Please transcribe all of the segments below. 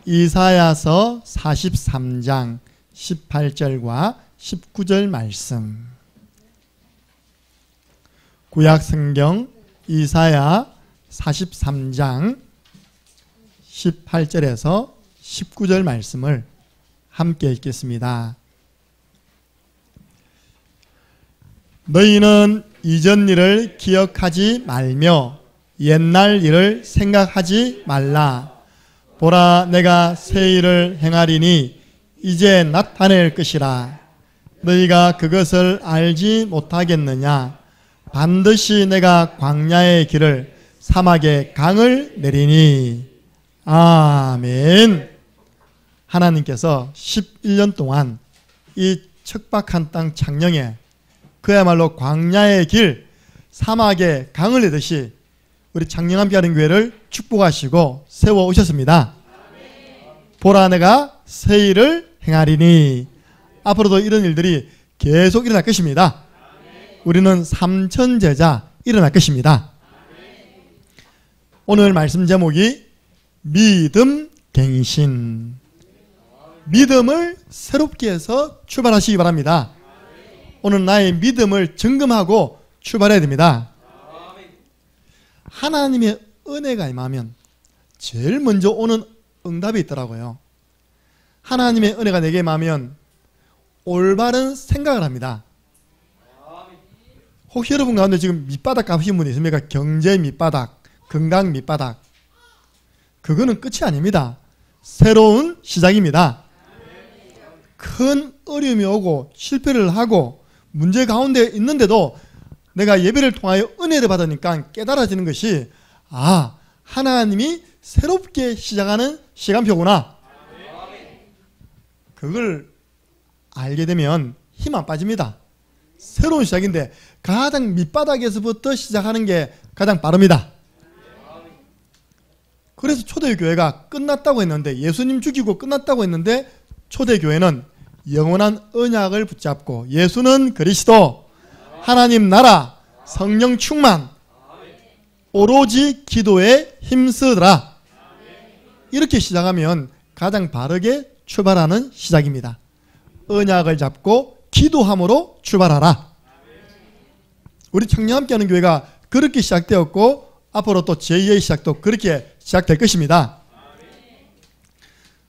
이사야서 43장 18절과 19절 말씀. 구약성경 이사야 43장 18절에서 19절 말씀을 함께 읽겠습니다. 너희는 이전 일을 기억하지 말며 옛날 일을 생각하지 말라. 보라, 내가 새 일을 행하리니 이제 나타낼 것이라. 너희가 그것을 알지 못하겠느냐? 반드시 내가 광야의 길을 사막의 강을 내리니. 아멘. 하나님께서 11년 동안 이 척박한 땅 창녕에 그야말로 광야의 길, 사막의 강을 내듯이 우리 창녕함께하는 교회를 축복하시고 세워오셨습니다. 보라, 내가 새 일을 행하리니. 앞으로도 이런 일들이 계속 일어날 것입니다. 우리는 삼천제자 일어날 것입니다. 오늘 말씀 제목이 믿음 갱신. 믿음을 새롭게 해서 출발하시기 바랍니다. 오늘 나의 믿음을 점검하고 출발해야 됩니다. 하나님의 은혜가 임하면 제일 먼저 오는 응답이 있더라고요. 하나님의 은혜가 내게 임하면 올바른 생각을 합니다. 혹시 여러분 가운데 지금 밑바닥 가보신 분이 있습니까? 경제 밑바닥, 건강 밑바닥. 그거는 끝이 아닙니다. 새로운 시작입니다. 큰 어려움이 오고 실패를 하고 문제 가운데 있는데도 내가 예배를 통하여 은혜를 받으니까 깨달아지는 것이, 아, 하나님이 새롭게 시작하는 시간표구나. 그걸 알게 되면 힘 안 빠집니다. 새로운 시작인데 가장 밑바닥에서부터 시작하는 게 가장 빠릅니다. 그래서 초대교회가 끝났다고 했는데, 예수님 죽이고 끝났다고 했는데, 초대교회는 영원한 언약을 붙잡고 예수는 그리스도, 하나님 나라, 성령 충만, 오로지 기도에 힘쓰더라. 이렇게 시작하면 가장 바르게 출발하는 시작입니다. 언약을 잡고 기도함으로 출발하라. 우리 청년함께하는 교회가 그렇게 시작되었고 앞으로 또 제2의 시작도 그렇게 시작될 것입니다.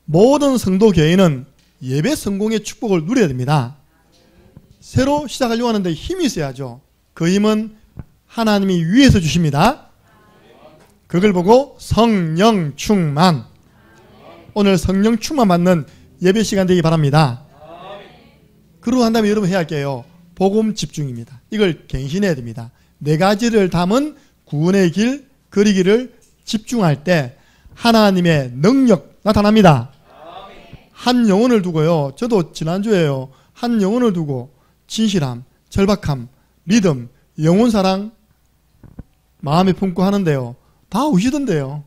모든 성도 교회는 예배 성공의 축복을 누려야 됩니다. 새로 시작하려고 하는데 힘이 있어야죠. 그 힘은 하나님이 위에서 주십니다. 그걸 보고 성령 충만. 오늘 성령 충만 받는 예배 시간 되기 바랍니다. 그러고 한 다음에 여러분 해야 할게요. 복음 집중입니다. 이걸 갱신해야 됩니다. 네 가지를 담은 구원의 길 그리기를 집중할 때 하나님의 능력 나타납니다. 한 영혼을 두고요. 저도 지난주에요. 한 영혼을 두고 진실함, 절박함, 믿음, 영혼사랑 마음에 품고 하는데요. 다 우시던데요.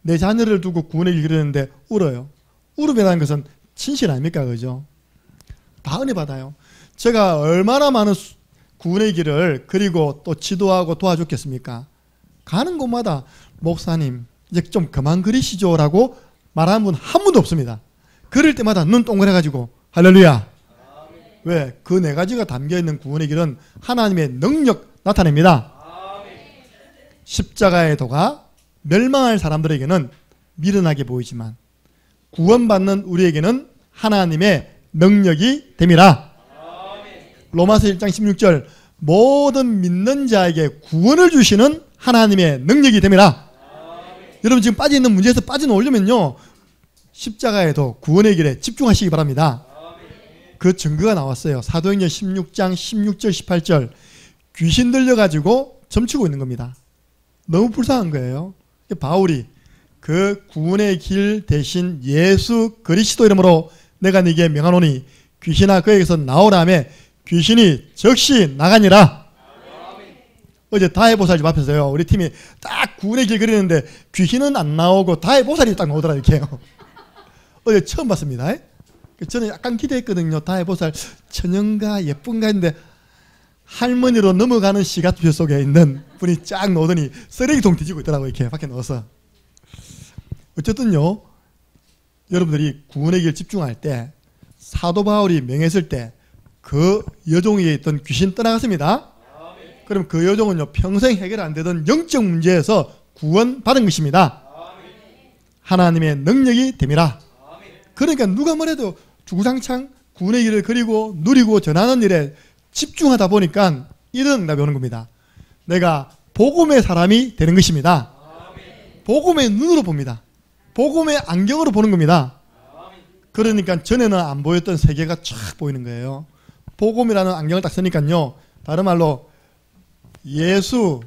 내 자녀를 두고 구원의 길 그러는데 울어요. 울음이라는 것은 진실 아닙니까? 그죠? 다 은혜 받아요. 제가 얼마나 많은 구원의 길을 그리고 또 지도하고 도와줬겠습니까? 가는 곳마다 목사님 이제 좀 그만 그리시죠 라고 말하는 분 한 분도 없습니다. 그럴 때마다 눈 동그래가지고 할렐루야. 왜? 그 네 가지가 담겨있는 구원의 길은 하나님의 능력 나타냅니다. 십자가의 도가 멸망할 사람들에게는 미련하게 보이지만 구원받는 우리에게는 하나님의 능력이 됨이라. 로마서 1장 16절 모든 믿는 자에게 구원을 주시는 하나님의 능력이 됨이라. 여러분 지금 빠져있는 문제에서 빠져나오려면요 십자가의 도 구원의 길에 집중하시기 바랍니다. 그 증거가 나왔어요. 사도행전 16장 16절 18절 귀신 들려가지고 점치고 있는 겁니다. 너무 불쌍한 거예요. 바울이 그 구원의 길 대신 예수 그리스도 이름으로 내가 네게 명하노니 귀신아 그에게서 나오라며 귀신이 즉시 나가니라. 어제 다해보살 집 앞에서요 우리 팀이 딱 구원의 길 그리는데 귀신은 안 나오고 다해보살이 딱 나오더라 이렇게요. 어제 처음 봤습니다. 저는 약간 기대했거든요. 다해보살 천연가 예쁜가 했는데 할머니로 넘어가는 시간표 속에 있는 분이 쫙 나오더니 쓰레기통 뒤지고 있더라고요. 이렇게 밖에 넣어서. 어쨌든요 여러분들이 구원의 길 집중할 때 사도 바울이 명했을 때 그 여종에게 있던 귀신 떠나갔습니다. 그럼 그 여종은요 평생 해결 안 되던 영적 문제에서 구원받은 것입니다. 하나님의 능력이 됨이라. 그러니까 누가 뭐래도 주구장창 구원의 길을 그리고 누리고 전하는 일에 집중하다 보니까 이런 응답이 오는 겁니다. 내가 복음의 사람이 되는 것입니다. 복음의 눈으로 봅니다. 복음의 안경으로 보는 겁니다. 그러니까 전에는 안 보였던 세계가 쫙 보이는 거예요. 복음이라는 안경을 딱 쓰니까요, 다른 말로 예수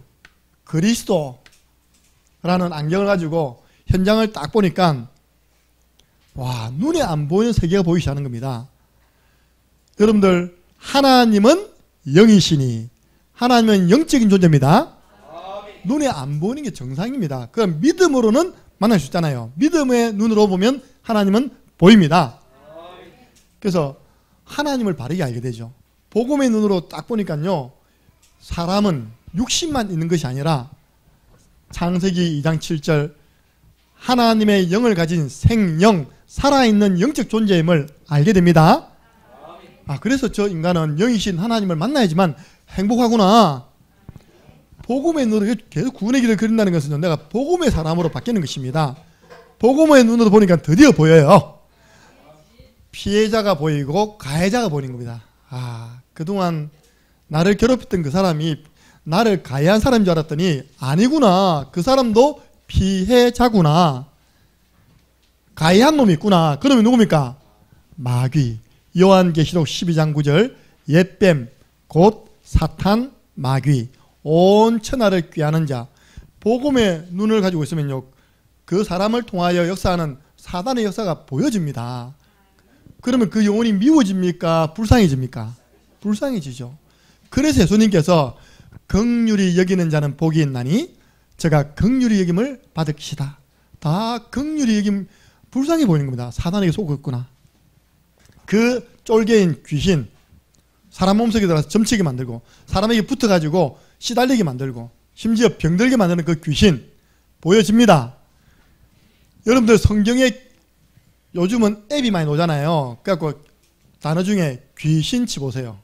그리스도라는 안경을 가지고 현장을 딱 보니까 와, 눈에 안 보이는 세계가 보이기 시작하는 겁니다. 여러분들, 하나님은 영이시니 하나님은 영적인 존재입니다. 눈에 안 보이는 게 정상입니다. 그럼 믿음으로는 만날 수 있잖아요. 믿음의 눈으로 보면 하나님은 보입니다. 그래서 하나님을 바르게 알게 되죠. 복음의 눈으로 딱 보니까요, 사람은 육신만 있는 것이 아니라 창세기 2장 7절 하나님의 영을 가진 생영, 살아있는 영적 존재임을 알게 됩니다. 그래서 저 인간은 영이신 하나님을 만나야지만 행복하구나. 복음의 눈으로 계속 구원의 길을 그린다는 것은 내가 복음의 사람으로 바뀌는 것입니다. 복음의 눈으로 보니까 드디어 보여요. 피해자가 보이고 가해자가 보이는 겁니다. 그동안 나를 괴롭혔던 그 사람이 나를 가해한 사람인 줄 알았더니 아니구나. 그 사람도 피해자구나. 가해한 놈이 있구나. 그 놈이 누굽니까? 마귀. 요한계시록 12장 9절 옛뱀 곧 사탄 마귀 온 천하를 꾀하는 자. 복음의 눈을 가지고 있으면요, 그 사람을 통하여 역사하는 사단의 역사가 보여집니다. 그러면 그 영혼이 미워집니까? 불쌍해집니까? 불쌍해지죠. 그래서 예수님께서 긍휼히 여기는 자는 복이 있나니 제가 긍휼히 여김을 받으시다. 다 긍휼히 여김, 불쌍해 보이는 겁니다. 사단에게 속았구나. 그 쫄개인 귀신, 사람 몸속에 들어가서 점치게 만들고 사람에게 붙어가지고 시달리게 만들고 심지어 병들게 만드는 그 귀신 보여집니다. 여러분들 성경에 요즘은 앱이 많이 나오잖아요. 그래갖고 단어 중에 귀신 치보세요.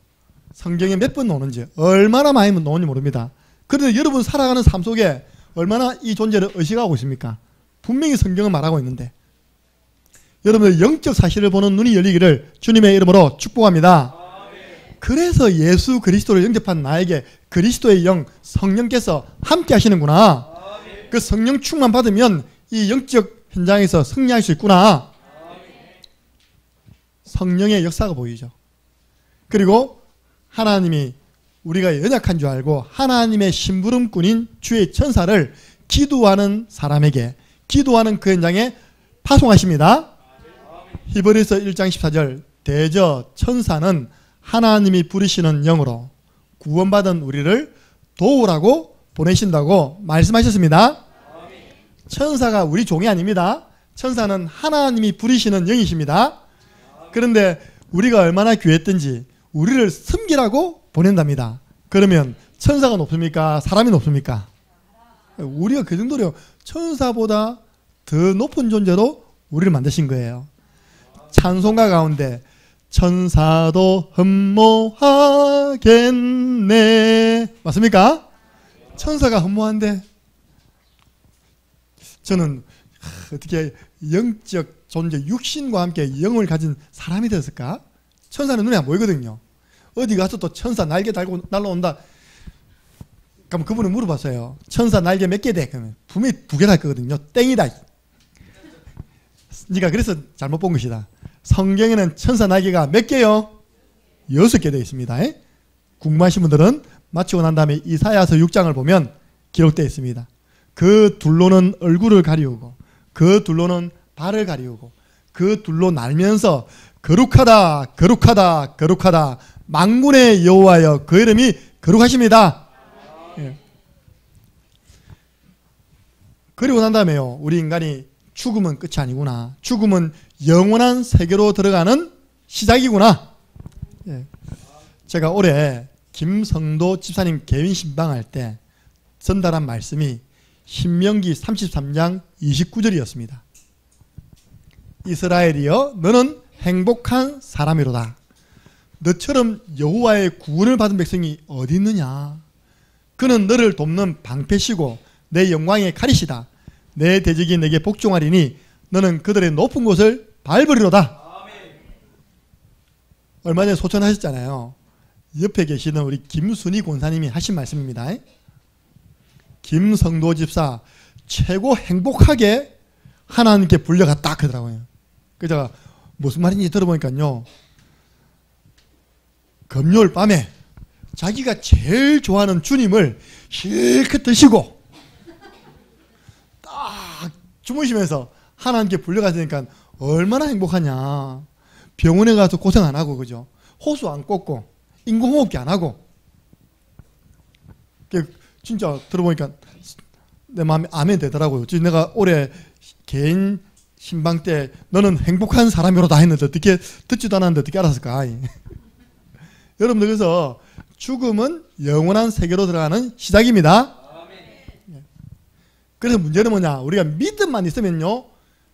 성경에 몇 번 나오는지, 얼마나 많이 나오는지 모릅니다. 그런데 여러분 살아가는 삶 속에 얼마나 이 존재를 의식하고 있습니까? 분명히 성경은 말하고 있는데. 여러분들 영적 사실을 보는 눈이 열리기를 주님의 이름으로 축복합니다. 그래서 예수 그리스도를 영접한 나에게 그리스도의 영, 성령께서 함께 하시는구나. 그 성령 충만 받으면 이 영적 현장에서 승리할 수 있구나. 성령의 역사가 보이죠. 그리고 하나님이 우리가 연약한 줄 알고 하나님의 심부름꾼인 주의 천사를 기도하는 사람에게, 기도하는 그 현장에 파송하십니다. 히브리서 1장 14절 대저 천사는 하나님이 부르시는 영으로 구원받은 우리를 도우라고 보내신다고 말씀하셨습니다. 천사가 우리 종이 아닙니다. 천사는 하나님이 부르시는 영이십니다. 그런데 우리가 얼마나 귀했든지 우리를 섬기라고 보낸답니다. 그러면 천사가 높습니까? 사람이 높습니까? 우리가 그 정도로 천사보다 더 높은 존재로 우리를 만드신 거예요. 찬송가 가운데 천사도 흠모하겠네, 맞습니까? 천사가 흠모한데 저는 어떻게 영적 존재, 육신과 함께 영을 가진 사람이 되었을까? 천사는 눈에 안 보이거든요. 어디 가서 또 천사 날개 달고 날라온다. 그럼 그분을 물어봤어요. 천사 날개 몇 개 돼? 그러면 분명히 2개 달 거거든요. 땡이다. 네가 그래서 잘못 본 것이다. 성경에는 천사 날개가 몇 개요? 6개 되어 있습니다. 궁금하신 분들은 마치고 난 다음에 이사야서 6장을 보면 기록되어 있습니다. 그 둘로는 얼굴을 가리우고 그 둘로는 발을 가리우고 그 둘로 날면서 거룩하다 거룩하다 거룩하다 만군의 여호와여 그 이름이 거룩하십니다. 그리고 난 다음에요, 우리 인간이 죽음은 끝이 아니구나. 죽음은 영원한 세계로 들어가는 시작이구나. 제가 올해 김성도 집사님 개인 신방할 때 전달한 말씀이 신명기 33장 29절이었습니다. 이스라엘이여 너는 행복한 사람이로다. 너처럼 여호와의 구원을 받은 백성이 어디 있느냐. 그는 너를 돕는 방패시고 내 영광의 칼이시다. 내 대적이 내게 복종하리니 너는 그들의 높은 곳을 밟으리로다. 얼마 전에 소천하셨잖아요. 옆에 계시는 우리 김순희 권사님이 하신 말씀입니다. 김성도 집사 최고 행복하게 하나님께 불려갔다 그러더라고요. 그래서 무슨 말인지 들어보니까요, 금요일 밤에 자기가 제일 좋아하는 주님을 실컷 드시고 딱 주무시면서 하나님께 불려갔으니까 얼마나 행복하냐. 병원에 가서 고생 안 하고, 그죠? 호수 안 꽂고 인공호흡기 안 하고. 진짜 들어보니까 내 마음에 아멘 되더라고요. 내가 올해 개인 신방 때 너는 행복한 사람이로다 했는데 어떻게 듣지도 않았는데 어떻게 알았을까? 여러분들, 그래서 죽음은 영원한 세계로 들어가는 시작입니다. 그래서 문제는 뭐냐? 우리가 믿음만 있으면요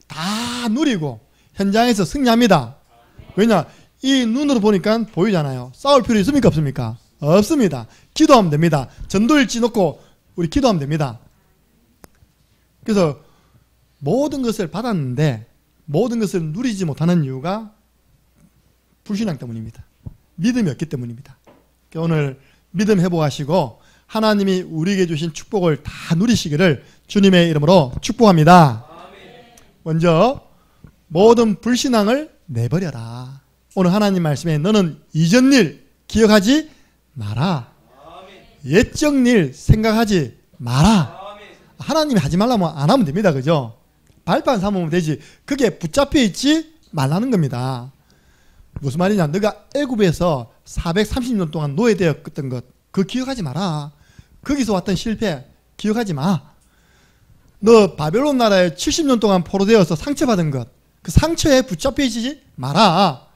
다 누리고 현장에서 승리합니다. 왜냐? 이 눈으로 보니까 보이잖아요. 싸울 필요 있습니까? 없습니까? 없습니다. 기도하면 됩니다. 전도일지 놓고 우리 기도하면 됩니다. 그래서 모든 것을 받았는데 모든 것을 누리지 못하는 이유가 불신앙 때문입니다. 믿음이 없기 때문입니다. 오늘 믿음 회복하시고 하나님이 우리에게 주신 축복을 다 누리시기를 주님의 이름으로 축복합니다. 먼저 모든 불신앙을 내버려라. 오늘 하나님 말씀에 너는 이전 일 기억하지 마라. 옛적 일 생각하지 마라. 하나님이 하지 말라면 안 하면 됩니다. 그죠? 발판 삼으면 되지. 그게 붙잡혀 있지 말라는 겁니다. 무슨 말이냐? 너가 애굽에서 430년 동안 노예되었던 것, 그거 기억하지 마라. 거기서 왔던 실패 기억하지 마. 너 바벨론 나라에 70년 동안 포로되어서 상처받은 것, 그 상처에 붙잡혀 있지 마라.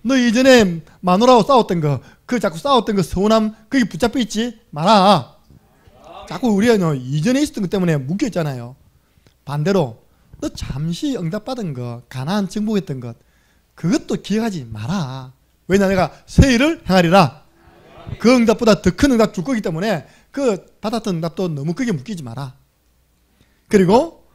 너 이전에 마누라하고 싸웠던 거, 그 자꾸 싸웠던 거 서운함, 거기 붙잡혀 있지 마라. 자꾸 우리가 이전에 있었던 것 때문에 묶여있잖아요. 반대로 너 잠시 응답받은 거, 가나안 정복했던 것, 그것도 기억하지 마라. 왜냐? 내가 새 일을 행하리라. 그 응답보다 더 큰 응답 줄 거기 때문에 그 받았던 응답도 너무 크게 묶이지 마라. 그리고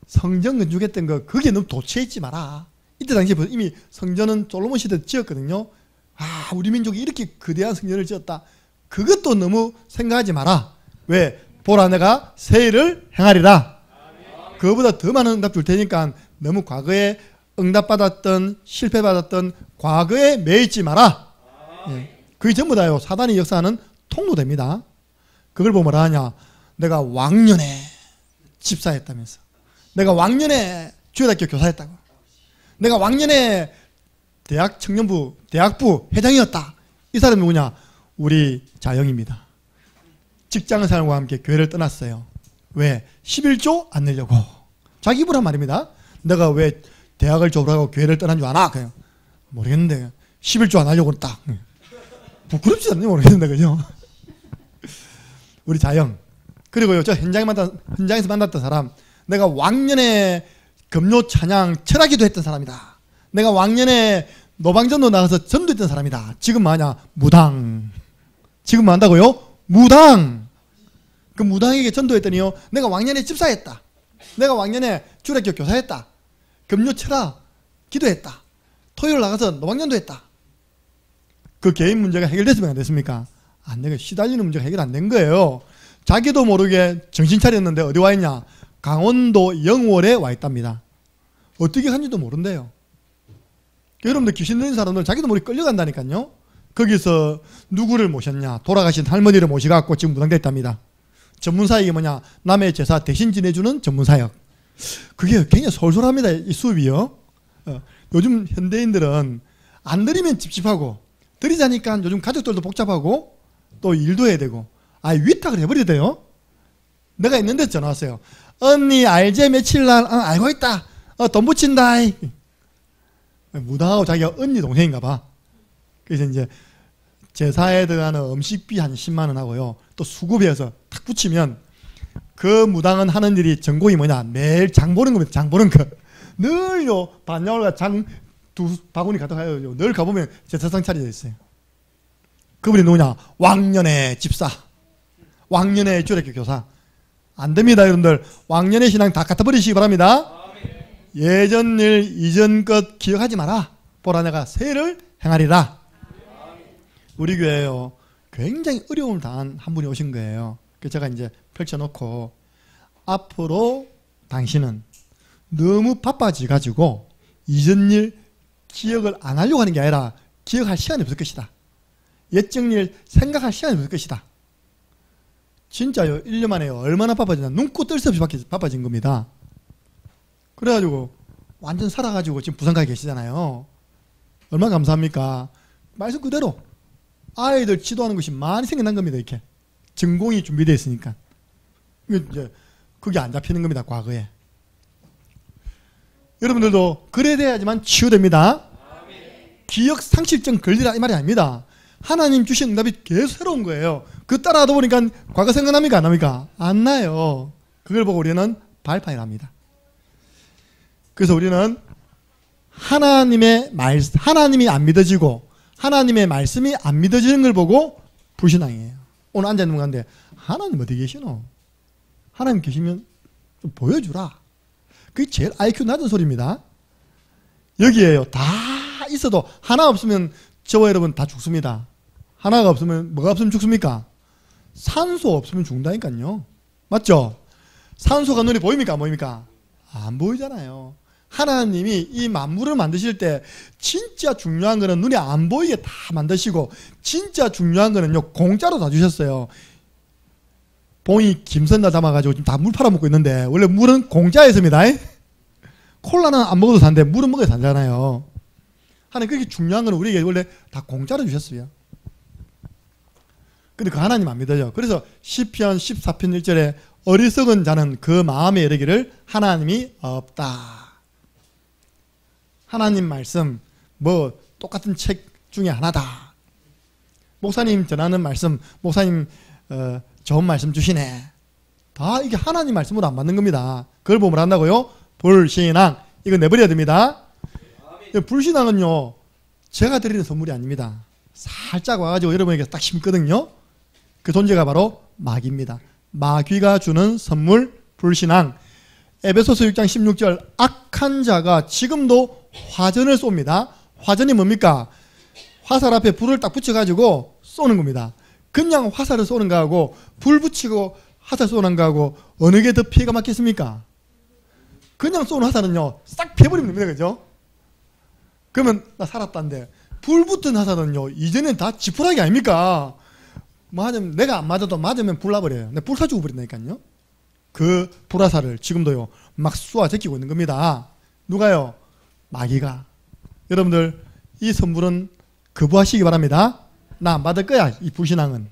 성전 건축했던 거, 거기에 너무 도취해있지 마라. 이때 당시에 이미 성전은 솔로몬 시대 때 지었거든요. 아, 우리 민족이 이렇게 거대한 성전을 지었다. 그것도 너무 생각하지 마라. 왜? 보라, 내가 새 일을 행하리라. 그거보다 더 많은 응답 줄 테니까 너무 과거에 응답받았던, 실패받았던 과거에 매이지 마라. 그게 전부 다요, 사단이 역사하는 통로됩니다. 그걸 보면 뭐라 하냐? 내가 왕년에 집사했다면서, 내가 왕년에 주일학교 교사했다고, 내가 왕년에 대학 청년부, 대학부 회장이었다. 이 사람이 누구냐? 우리 자영입니다. 직장생활과 함께 교회를 떠났어요. 왜? 11조 안 내려고. 자기 입으로 한 말입니다. 내가 왜 대학을 졸업하고 교회를 떠난 줄 아나? 그냥 모르겠는데 11조 안 하려고 딱. 부끄럽지 않니? 모르겠는데, 그죠? 우리 자영. 그리고요, 저 현장에서 만났던 사람, 내가 왕년에 금요 찬양 철학기도 했던 사람이다. 내가 왕년에 노방전도 나가서 전도했던 사람이다. 지금 뭐하냐? 무당. 지금 뭐 한다고요? 무당. 그 무당에게 전도했더니요, 내가 왕년에 집사했다. 내가 왕년에 주일학교 교사했다. 금요 철학 기도했다. 토요일 나가서 노방전도 했다. 그 개인 문제가 해결됐으면 안 됐습니까? 안 되고 시달리는 문제가 해결 안 된 거예요. 자기도 모르게 정신 차렸는데 어디 와 있냐? 강원도 영월에 와 있답니다. 어떻게 간지도 모른대요. 여러분들 귀신 들린 사람들 자기도 모르게 끌려간다니까요. 거기서 누구를 모셨냐? 돌아가신 할머니를 모시갖고 지금 무당됐답니다. 전문사역이 뭐냐? 남의 제사 대신 지내주는 전문사역. 그게 굉장히 솔솔합니다. 이 수업이요. 요즘 현대인들은 안 드리면 찝찝하고, 드리자니까 요즘 가족들도 복잡하고 또 일도 해야 되고, 위탁을 해버려야 돼요. 내가 있는데 전화 왔어요. 언니 알제 며칠날 알고 있다. 돈 붙인다. 무당하고 자기가 언니 동생인가 봐. 그래서 이제 제사에 들어가는 음식비 한 10만 원 하고요, 또 수급해서 탁 붙이면 그 무당은 하는 일이 전공이 뭐냐? 매일 장 보는 겁니다. 장 보는 거. 늘요 반야월과 장 두 바구니 가득하여 늘 가보면 제사상 차려져 있어요. 그분이 누구냐? 왕년의 집사, 왕년의 주례교 교사. 안 됩니다, 여러분들. 왕년의 신앙 다 갖다 버리시기 바랍니다. 예전 일 이전 것 기억하지 마라. 보라 내가 새를 행하리라. 우리 교회에요, 굉장히 어려움을 당한 한 분이 오신 거예요. 그래서 제가 이제 펼쳐놓고, 앞으로 당신은 너무 바빠져가지고 이전 일 기억을 안 하려고 하는 게 아니라 기억할 시간이 없을 것이다. 옛적 일 생각할 시간이 없을 것이다. 진짜요. 1년 만에 얼마나 바빠지나. 눈코 뜰 새 없이 바빠진 겁니다. 그래가지고 완전 살아가지고 지금 부산 가 계시잖아요. 얼마나 감사합니까? 말씀 그대로 아이들 지도하는 것이 많이 생겨난 겁니다. 이렇게 전공이 준비되어 있으니까. 이제 그게 안 잡히는 겁니다. 과거에. 여러분들도 그래 돼야지만 치유됩니다. 기억 상실증 걸리라 이 말이 아닙니다. 하나님 주신 응답이 계속 새로운 거예요. 그 따라하다 보니까 과거 생각납니까? 안 납니까? 안 나요. 그걸 보고 우리는 발판이 납니다. 그래서 우리는 하나님이 안 믿어지고 하나님의 말씀이 안 믿어지는 걸 보고 불신앙이에요. 오늘 앉아있는 분 가운데 하나님 어디 계시노? 하나님 계시면 좀 보여주라. 그게 제일 IQ 낮은 소리입니다. 여기에요. 다 있어도 하나 없으면 저와 여러분 다 죽습니다. 하나가 없으면 뭐가 없으면 죽습니까? 산소 없으면 죽는다니까요. 맞죠? 산소가 눈에 보입니까? 안 보입니까? 안 보이잖아요. 하나님이 이 만물을 만드실 때 진짜 중요한 거는 눈에 안 보이게 다 만드시고 진짜 중요한 거는요 공짜로 다 주셨어요. 봉이 김선다 담아가지고 지금 다 물 팔아먹고 있는데 원래 물은 공짜였습니다. 콜라는 안 먹어도 산데 물은 먹어야 산잖아요. 하나님 그렇게 중요한 거는 우리에게 원래 다 공짜로 주셨어요. 근데 그 하나님 안 믿어요. 그래서 시편 14편 1절에 어리석은 자는 그 마음에 이르기를 하나님이 없다. 하나님 말씀 뭐 똑같은 책 중에 하나다. 목사님 전하는 말씀, 목사님 좋은 말씀 주시네. 다 이게 하나님 말씀으로 안 맞는 겁니다. 그걸 보면 한다고요? 불신앙. 이거 내버려야 됩니다. 불신앙은요 제가 드리는 선물이 아닙니다. 살짝 와가지고 여러분에게 딱 심거든요. 그 존재가 바로 마귀입니다. 마귀가 주는 선물 불신앙. 에베소서 6장 16절 악한 자가 지금도 화전을 쏩니다. 화전이 뭡니까? 화살 앞에 불을 딱 붙여가지고 쏘는 겁니다. 그냥 화살을 쏘는 거하고 불 붙이고 화살 쏘는 거하고 어느 게 더 피해가 많겠습니까? 그냥 쏘는 화살은요 싹 피해버리면 됩니다. 그죠? 그러면 나 살았다는데 불 붙은 화살은요 이전엔 다 지푸라기 아닙니까? 맞으면 내가 안 맞아도 맞으면 불 나버려요. 내가 불사 죽어버린다니까요. 그 불화살을 지금도요 막 쏘아 제끼고 있는 겁니다. 누가요? 마귀가. 여러분들 이 선물은 거부하시기 바랍니다. 나 안 받을 거야. 이 불신앙은.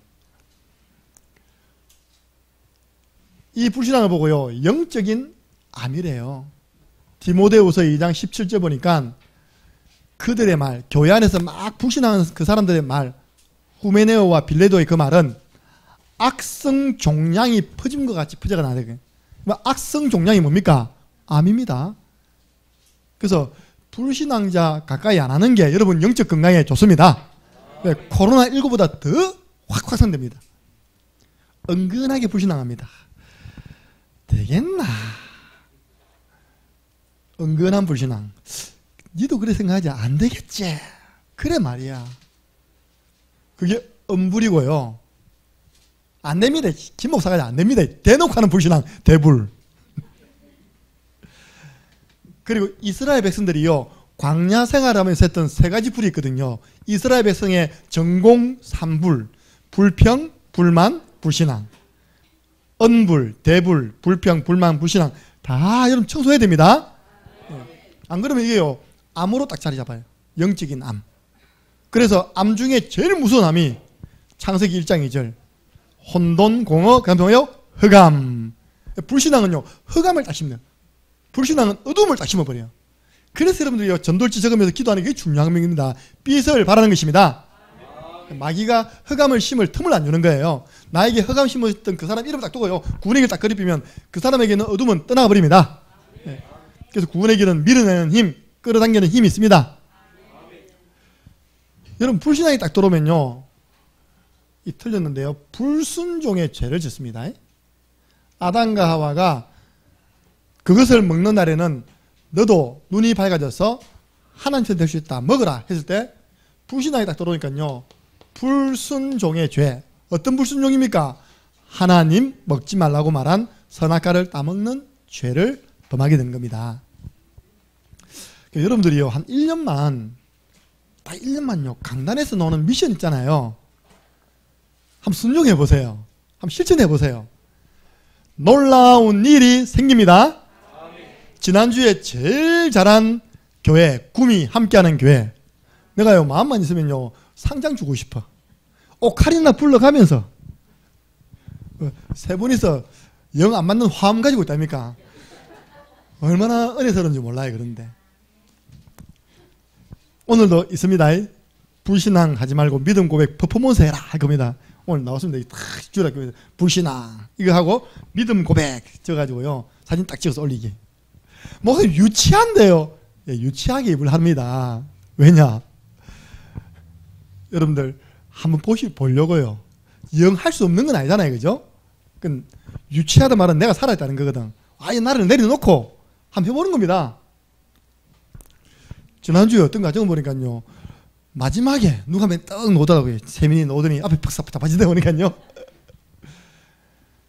이 불신앙을 보고요 영적인 암이래요. 디모데후서 2장 17절 보니까 그들의 말, 교회 안에서 막 불신하는 그 사람들의 말, 후메네오와 빌레도의 그 말은 악성 종양이 퍼진 것 같이 퍼져가 나요. 악성 종양이 뭡니까? 암입니다. 그래서 불신앙자 가까이 안 하는 게 여러분 영적 건강에 좋습니다. 코로나19보다 더 확 확산됩니다. 은근하게 불신앙합니다. 되겠나? 은근한 불신앙. 니도 그래 생각하지? 안 되겠지? 그래 말이야. 그게 엄불이고요. 안 됩니다. 김 목사가 안 됩니다. 대놓고 하는 불신앙, 대불. 그리고 이스라엘 백성들이요 광야 생활하면서 했던 세 가지 불이 있거든요. 이스라엘 백성의 전공 3불, 불평, 불만, 불신앙. 언불, 대불, 불평, 불만, 불신앙 다 여러분 청소해야 됩니다. 안 그러면 이게요 암으로 딱 자리 잡아요. 영적인 암. 그래서 암 중에 제일 무서운 암이 창세기 1장 2절 혼돈, 공허, 그 다음에 뭐예요? 흑암. 불신앙은요 흑암을 딱 심는. 불신앙은 어둠을 딱 심어버려요. 그래서 여러분들이 전돌지 적으면서 기도하는 게 중요한 겁니다. 빛을 바라는 것입니다. 마귀가 흑암을 심을 틈을 안 주는 거예요. 나에게 흑암 심었던 그 사람 이름을 딱 두고요 구렁이를 딱 그리피면 그 사람에게는 어둠은 떠나버립니다. 네. 그래서 구원의 길은 밀어내는 힘, 끌어당기는 힘이 있습니다. 여러분 불신앙이 딱 들어오면요, 이 틀렸는데요, 불순종의 죄를 짓습니다. 아담과 하와가 그것을 먹는 날에는 너도 눈이 밝아져서 하나님처럼 될 수 있다, 먹으라 했을 때 불신앙이 딱 들어오니까요, 불순종의 죄. 어떤 불순종입니까? 하나님 먹지 말라고 말한 선악과를 따먹는 죄를 범하게 된 겁니다. 여러분들이요, 한 1년만, 딱 1년만요, 강단에서 나오는 미션 있잖아요. 한번 순종해 보세요. 한번 실천해 보세요. 놀라운 일이 생깁니다. 지난주에 제일 잘한 교회, 구미 함께하는 교회, 내가요 마음만 있으면요 상장 주고 싶어. 오카리나 불러가면서 세 분이서 영 안 맞는 화음 가지고 있답니까? 얼마나 은혜스러운지 몰라요. 그런데 오늘도 있습니다. 불신앙 하지 말고 믿음 고백 퍼포먼스 해라 할 겁니다. 오늘 나왔습니다. 탁 주라 불신앙 이거 하고 믿음 고백 적어가지고요 사진 딱 찍어서 올리기. 뭐 유치한데요. 예, 유치하게 입을 합니다. 왜냐? 여러분들 한번 보려고요. 영 할 수 없는 건 아니잖아요, 그죠? 그 유치하다 말은 내가 살아있다는 거거든. 아예 나를 내려놓고 한번 해보는 겁니다. 지난주에 어떤 가정을 보니까요, 마지막에 누가 하면 떡 놓더라고요. 세민이 놓더니 앞에 팍싹 빠지다 보니까요.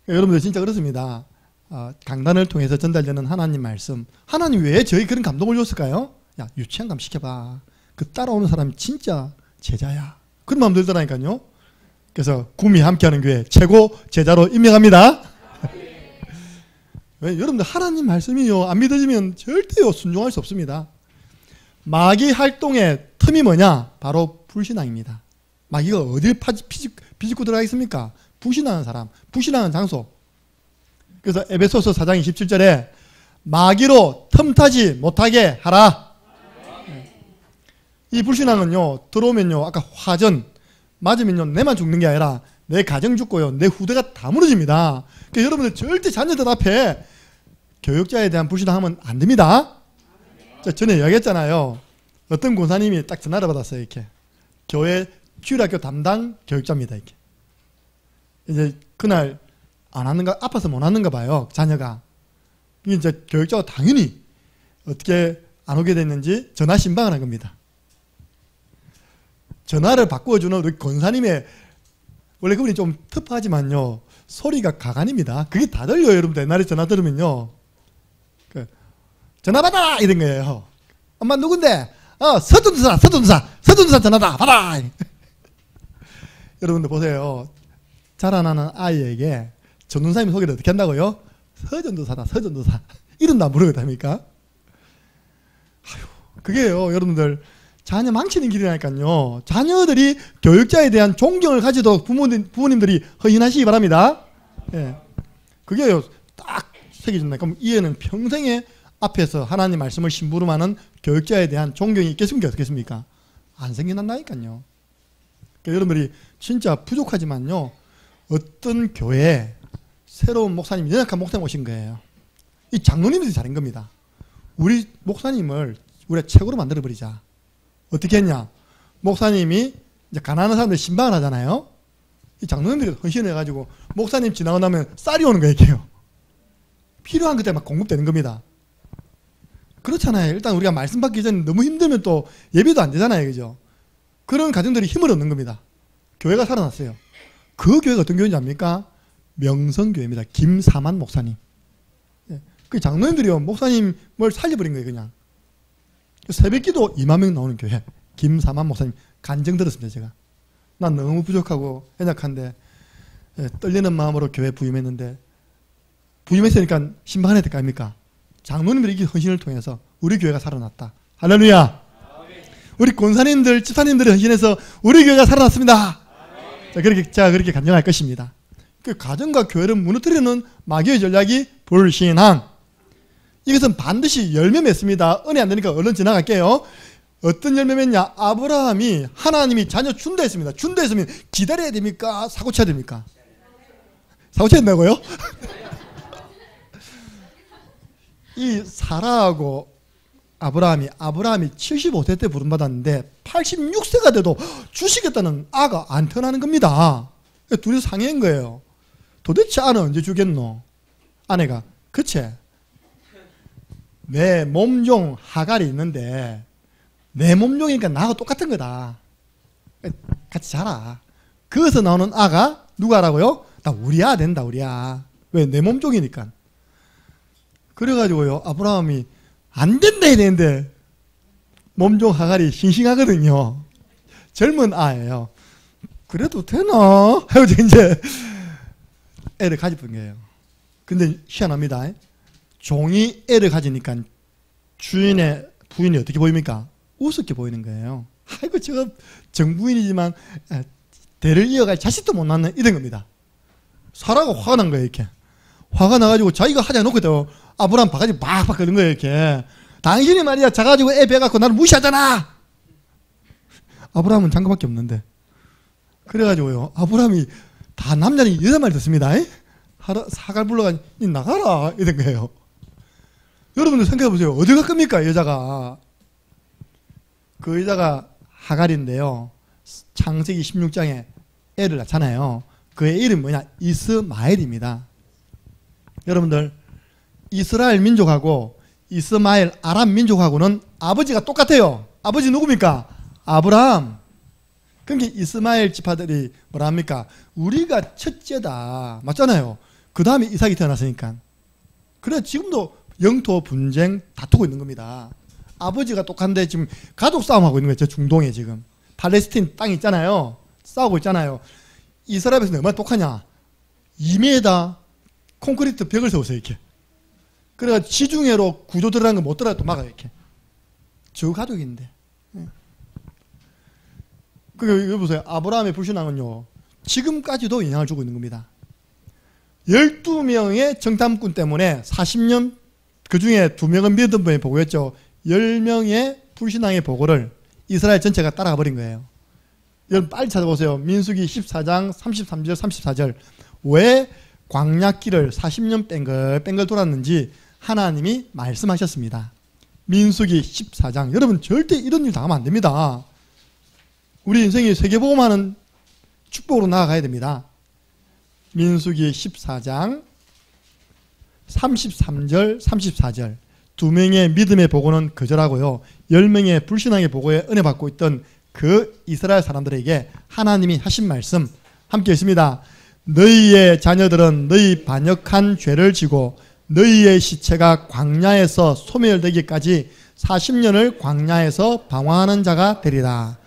여러분들 진짜 그렇습니다. 강단을 통해서 전달되는 하나님 말씀, 하나님 왜 저희 그런 감동을 줬을까요? 야, 유치한 감 시켜봐. 그 따라오는 사람이 진짜 제자야. 그런 마음 들더라니까요. 그래서 구미 함께하는 교회 최고 제자로 임명합니다. 왜? 여러분들 하나님 말씀이요 안 믿어지면 절대요 순종할 수 없습니다. 마귀 활동의 틈이 뭐냐? 바로 불신앙입니다. 마귀가 어딜 비집고 들어가 있습니까? 불신하는 사람, 불신하는 장소. 그래서 에베소서 4장 27절에 마귀로 틈타지 못하게 하라. 이 불신앙은요 들어오면요 아까 화전 맞으면요 내만 죽는 게 아니라 내 가정 죽고요 내 후대가 다 무너집니다. 그러니까 여러분들 절대 자녀들 앞에 교육자에 대한 불신앙하면 안 됩니다. 전에 이야기했잖아요. 어떤 권사님이 딱 전화를 받았어요. 이렇게 교회 주일학교 담당 교육자입니다. 이렇게 이제 그날 안 왔는가, 아파서 못 왔는가 봐요, 자녀가. 이제 교육자가 당연히 어떻게 안 오게 됐는지 전화 신방을 한 겁니다. 전화를 바꾸어주는 우리 권사님의, 원래 그분이 좀 터프하지만요 소리가 가관입니다. 그게 다 들려요. 여러분들 옛날에 전화 들으면요 전화 받아 이런 거예요. 엄마 누군데? 서전도사 전화다 받아. 여러분들 보세요. 자라나는 아이에게 전도사님 소개를 어떻게 한다고요? 서전도사다, 서전도사. 이름도 안 부르겠답니까? 아유, 그게요, 여러분들. 자녀 망치는 길이라니까요. 자녀들이 교육자에 대한 존경을 가지도록 부모님들이 허인하시기 바랍니다. 예. 그게요, 딱 새겨진다. 그럼 이해는 평생에 앞에서 하나님 말씀을 심부름하는 교육자에 대한 존경이 있겠습니까? 어떻겠습니까? 안 생겨난다니까요. 그러니까 여러분들이 진짜 부족하지만요, 어떤 교회에 새로운 목사님, 연약한 목사님 오신 거예요. 이 장로님들이 잘한 겁니다. 우리 목사님을 우리가 최고로 만들어버리자. 어떻게 했냐? 목사님이 이제 가난한 사람들 신방을 하잖아요. 이 장로님들이 헌신해가지고 목사님 지나고 나면 쌀이 오는 거예요. 이게요. 필요한 그때 막 공급되는 겁니다. 그렇잖아요. 일단 우리가 말씀 받기 전에 너무 힘들면 또 예배도 안 되잖아요. 그죠? 그런 가정들이 힘을 얻는 겁니다. 교회가 살아났어요. 그 교회가 어떤 교회인지 압니까? 명성교회입니다. 김사만 목사님. 그 장로님들이요, 목사님을 살려버린 거예요, 그냥. 새벽기도 2만 명 나오는 교회. 김사만 목사님. 간증 들었습니다, 제가. 난 너무 부족하고 연약한데, 떨리는 마음으로 교회 부임했는데, 부임했으니까 신방해야 될 거 아닙니까? 장로님들이 이 헌신을 통해서 우리 교회가 살아났다. 할렐루야! 우리 권사님들, 집사님들이 헌신해서 우리 교회가 살아났습니다. 자, 그렇게 간증할 것입니다. 그 가정과 교회를 무너뜨리는 마귀의 전략이 불신앙. 이것은 반드시 열매 맺습니다. 은혜 안 되니까 얼른 지나갈게요. 어떤 열매 맺냐? 아브라함이 하나님이 자녀 준다 했습니다. 준다 했으면 기다려야 됩니까? 사고 쳐야 됩니까? 사고 쳐야 된다고요? 이 사라하고 아브라함이 75세 때 부름받았는데 86세가 돼도 주시겠다는 아가 안 태어나는 겁니다. 둘이 상의한 거예요. 도대체 아는 언제 주겠노? 아내가 그치? 내 몸종 하갈이 있는데 내 몸종이니까 나하고 똑같은 거다. 같이 자라. 거기서 나오는 아가 누가라고요? 나 우리아 된다. 우리아. 왜? 내 몸종이니까. 그래가지고요 아브라함이 안 된다 해야 되는데 몸종 하갈이 싱싱하거든요. 젊은 아예요. 그래도 되나? 해가지고 이제 애를 가집은 거예요. 근데 희한합니다. 종이 애를 가지니까 주인의 부인이 어떻게 보입니까? 우습게 보이는 거예요. 아이고 저 정부인이지만 대를 이어갈 자식도 못 낳는 이런 겁니다. 사라가 화가 난 거예요. 이렇게 화가 나가지고 자기가 하지 않고 아브라함 바가지 박박 거는 거예요. 이렇게 당신이 말이야 자가지고 애 배갖고 나를 무시하잖아. 아브라함은 장가밖에 없는데. 그래가지고요 아브라함이 다 남자는 여자 말 듣습니다. 사갈 불러가니 나가라 이런 거예요. 여러분들 생각해보세요. 어디 갈 겁니까 여자가. 그 여자가 하갈인데요 창세기 16장에 애를 낳잖아요. 그의 이름이 뭐냐? 이스마엘입니다. 여러분들 이스라엘 민족하고 이스마엘 아람 민족하고는 아버지가 똑같아요. 아버지 누굽니까? 아브라함. 그러니까 이스마엘 지파들이 뭐라 합니까? 우리가 첫째다 맞잖아요. 그 다음에 이삭이 태어났으니까. 그래 지금도 영토 분쟁 다투고 있는 겁니다. 아버지가 똑같은데 지금 가족 싸움하고 있는 거예요. 저 중동에 지금 팔레스틴 땅 있잖아요. 싸우고 있잖아요. 이스라엘에서는 얼마나 똑하냐? 2m 콘크리트 벽을 세우세요. 이렇게. 그래가 지중해로 구조 들어가는 거 못 들어가도 막아요. 이렇게. 저 가족인데. 그러니까 여기 보세요. 아브라함의 불신앙은요 지금까지도 영향을 주고 있는 겁니다. 12명의 정탐꾼 때문에 40년 그 중에 2명은 믿음 분의 보고였죠. 10명의 불신앙의 보고를 이스라엘 전체가 따라가 버린 거예요. 여러분 빨리 찾아보세요. 민수기 14장 33절 34절. 왜 광야길을 40년 뺑글뺑글 돌았는지 하나님이 말씀하셨습니다. 민수기 14장. 여러분 절대 이런 일 당하면 안 됩니다. 우리 인생이 세계복음하는 축복으로 나아가야 됩니다. 민수기 14장 33절 34절. 2명의 믿음의 보고는 거절하고요 10명의 불신앙의 보고에 은혜 받고 있던 그 이스라엘 사람들에게 하나님이 하신 말씀 함께 있습니다. 너희의 자녀들은 너희 반역한 죄를 지고 너희의 시체가 광야에서 소멸되기까지 40년을 광야에서 방황하는 자가 되리라.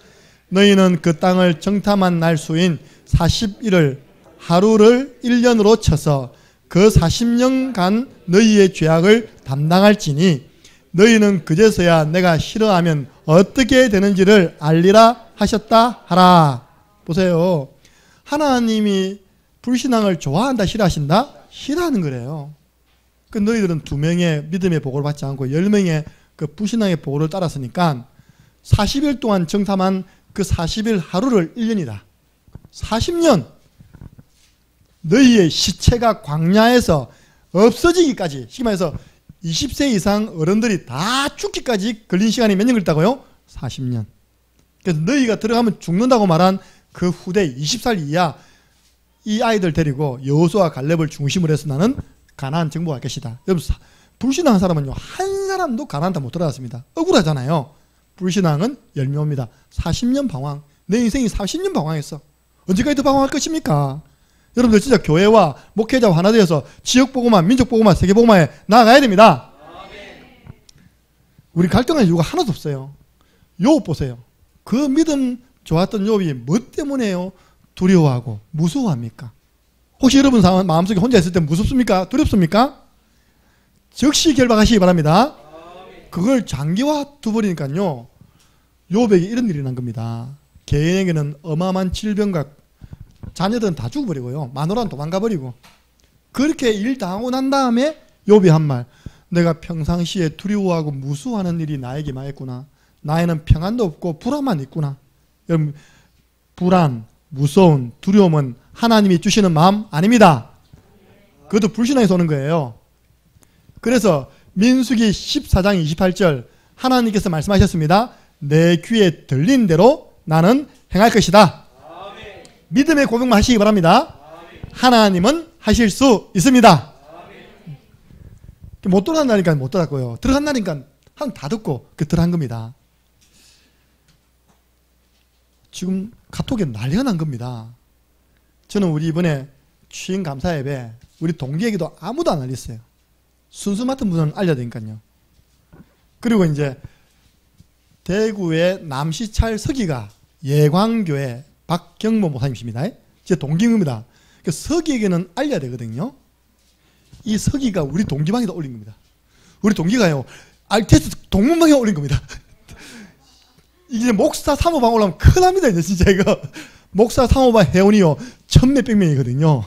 너희는 그 땅을 정탐한 날 수인 40일을 하루를 1년으로 쳐서 그 40년간 너희의 죄악을 담당할지니 너희는 그제서야 내가 싫어하면 어떻게 되는지를 알리라 하셨다 하라. 보세요. 하나님이 불신앙을 좋아한다 싫어하신다? 싫어하는 거래요. 그 너희들은 2명의 믿음의 보고를 받지 않고 10명의 그 불신앙의 보고를 따랐으니까 40일 동안 정탐한 그 40일 하루를 1년이다. 40년 너희의 시체가 광야에서 없어지기까지, 쉽게 말해서 20세 이상 어른들이 다 죽기까지 걸린 시간이 몇 년 걸렸다고요? 40년. 그래서 너희가 들어가면 죽는다고 말한 그 후대 20살 이하 이 아이들 데리고 여호수아 갈렙을 중심으로 해서 나는 가나안 정복할 것이다. 여러분 불신앙한 사람은요 한 사람도 가나안 다 못 들어갔습니다. 억울하잖아요. 불신앙은 열매입니다. 40년 방황. 내 인생이 40년 방황했어. 언제까지 더 방황할 것입니까? 여러분들 진짜 교회와 목회자와 하나 되어서 지역복음화, 민족복음화, 세계복음화에 나아가야 됩니다. 우리 갈등할 이유가 하나도 없어요. 욥 보세요. 그 믿음 좋았던 욥이 뭐 때문에요? 두려워하고 무서워합니까? 혹시 여러분 마음속에 혼자 있을 때 무섭습니까? 두렵습니까? 즉시 결박하시기 바랍니다. 그걸 장기화 두버리니까요 욥에게 이런 일이 난 겁니다. 개인에게는 어마어마한 질병과 자녀들은 다 죽어버리고요 마누라는 도망가버리고 그렇게 일 당하고 난 다음에 욥이 한 말, 내가 평상시에 두려워하고 무서워하는 일이 나에게 많았구나. 나에는 평안도 없고 불안만 있구나. 여러분 불안, 무서운, 두려움은 하나님이 주시는 마음 아닙니다. 그것도 불신앙에서 오는 거예요. 그래서 민수기 14장 28절 하나님께서 말씀하셨습니다. 내 귀에 들린 대로 나는 행할 것이다. 아멘. 믿음의 고백만 하시기 바랍니다. 아멘. 하나님은 하실 수 있습니다. 아멘. 못 들어간다니까 못 들었고요. 들어간다니까 한 다 듣고 들어간 겁니다. 지금 카톡에 난리가 난 겁니다. 저는 우리 이번에 취임 감사 예배 우리 동기에게도 아무도 안 알렸어요. 순수 맡은 분은 알려야 되니까요. 그리고 이제 대구의 남시찰 서기가 예광교회 박경모 목사님이십니다. 제 동기입니다. 그 서기에게는 알려야 되거든요. 이 서기가 우리 동기방에다 올린 겁니다. 우리 동기가요 RTS 동문방에 올린 겁니다. 이제 목사 사모방 올라오면 큰일 납니다. 이제 진짜 이거 목사 사모방 회원이요 1,몇백 명이거든요.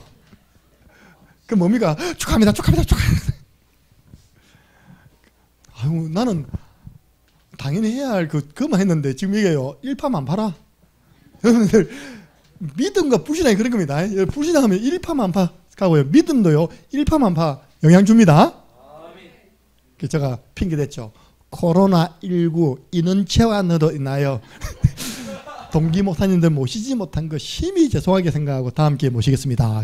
그 뭡니까? 축하합니다. 축하합니다. 축하합니다. 아유, 나는 당연히 해야 할 그것만 했는데 지금 이게요 일파만파라. 여러분들 믿음과 불신앙이 그런 겁니다. 불신앙하면 일파만파 가고요. 믿음도요 일파만파 영향 줍니다. 아멘. 제가 핑계 댔죠. 코로나19 인원체와 너도 있나요? 동기 목사님들 모시지 못한 거 심히 죄송하게 생각하고 다음 기회에 모시겠습니다.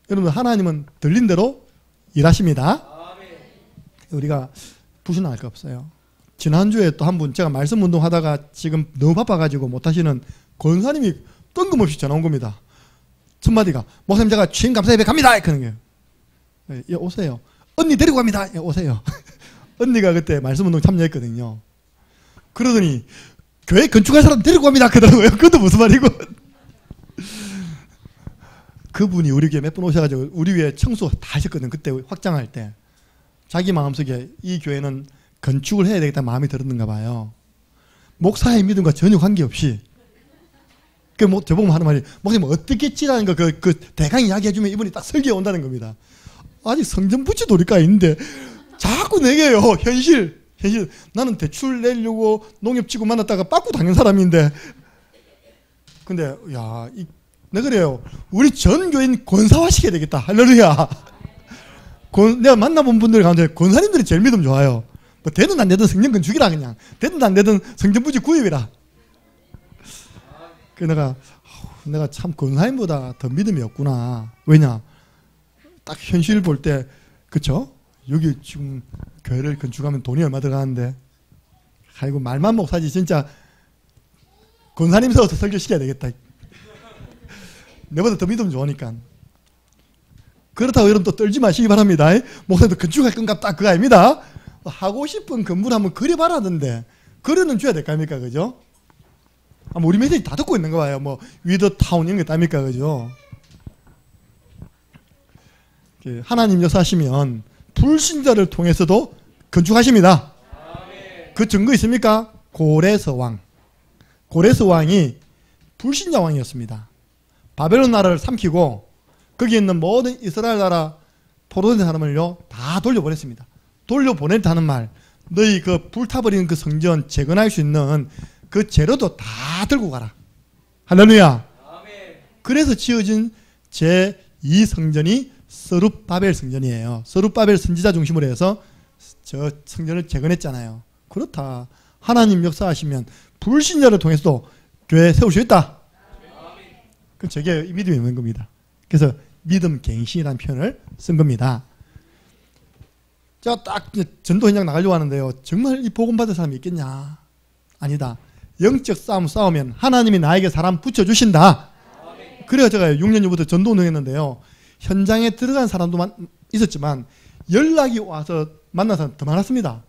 여러분 하나님은 들린 대로 일하십니다. 우리가 불신할 거 없어요. 지난주에 또 한 분 제가 말씀 운동하다가 지금 너무 바빠가지고 못하시는 권사님이 뜬금없이 전화 온 겁니다. 첫마디가 목사님 제가 취임 감사 예배 갑니다. 그런 거예요. 예, 오세요. 언니 데리고 갑니다. 예, 오세요. 언니가 그때 말씀 운동 참여했거든요. 그러더니 교회 건축할 사람 데리고 갑니다. 그러더라고요. 그것도 무슨 말이고. 그분이 우리 교회 몇 번 오셔가지고 우리 교회 청소 다 하셨거든요. 그때 확장할 때. 자기 마음속에 이 교회는 건축을 해야 되겠다 마음이 들었는가 봐요. 목사의 믿음과 전혀 관계없이 저보고 하는 말이 목사님 어떻게 찌라는 거 그 대강 이야기해주면 이분이 딱 설교에 온다는 겁니다. 아직 성전 부지 도리가 있는데 자꾸 내게요. 현실 나는 대출 내려고 농협지구 만났다가 빠꾸 당한 사람인데 근데 내가 그래요. 우리 전 교인 권사화 시켜야 되겠다. 할렐루야. 내가 만나본 분들 가운데 권사님들이 제일 믿음 좋아요. 뭐 되든 안 되든 성전 건축이라 그냥 되든 안 되든 성전 부지 구입이라. 그래서 내가 참 권사님보다 더 믿음이 없구나. 왜냐? 딱 현실 볼 때 그쵸? 여기 지금 교회를 건축하면 돈이 얼마 들어가는데 아이고 말만 목사지 진짜 권사님 세워서 설교시켜야 되겠다. 내보다 더 믿음 좋으니까. 그렇다고 여러분 또 떨지 마시기 바랍니다. 목사님도 건축할 건갑다 그거 아닙니다. 하고 싶은 건물 한번 그려봐라던데 그려는 줘야 될 거 아닙니까? 그죠? 우리 메시지 다 듣고 있는 거 봐요. 뭐 위더 타운 이런 게 있답니까? 그죠? 하나님 역사하시면 불신자를 통해서도 건축하십니다. 아멘. 그 증거 있습니까? 고레스 왕이 불신자 왕이었습니다. 바벨론 나라를 삼키고 거기 있는 모든 이스라엘 나라 포로된 사람을요 다 돌려보냈습니다. 돌려보냈다는 말, 너희 그 불타버리는 그 성전 재건할 수 있는 그 재료도 다 들고 가라. 할렐루야. 아멘. 그래서 지어진 제2성전이 서룹바벨 성전이에요. 서룹바벨 선지자 중심으로 해서 저 성전을 재건했잖아요. 그렇다. 하나님 역사하시면 불신자를 통해서도 교회 세울 수 있다. 그 저게 믿음이 있는 겁니다. 그래서 믿음 갱신이라는 표현을 쓴 겁니다. 제가 딱 전도 현장 나가려고 하는데요. 정말 이 복음 받을 사람이 있겠냐? 아니다. 영적 싸움 싸우면 하나님이 나에게 사람 붙여주신다. 그래서 제가 6년 전부터 전도 운동했는데요. 현장에 들어간 사람도 있었지만 연락이 와서 만난 사람 더 많았습니다.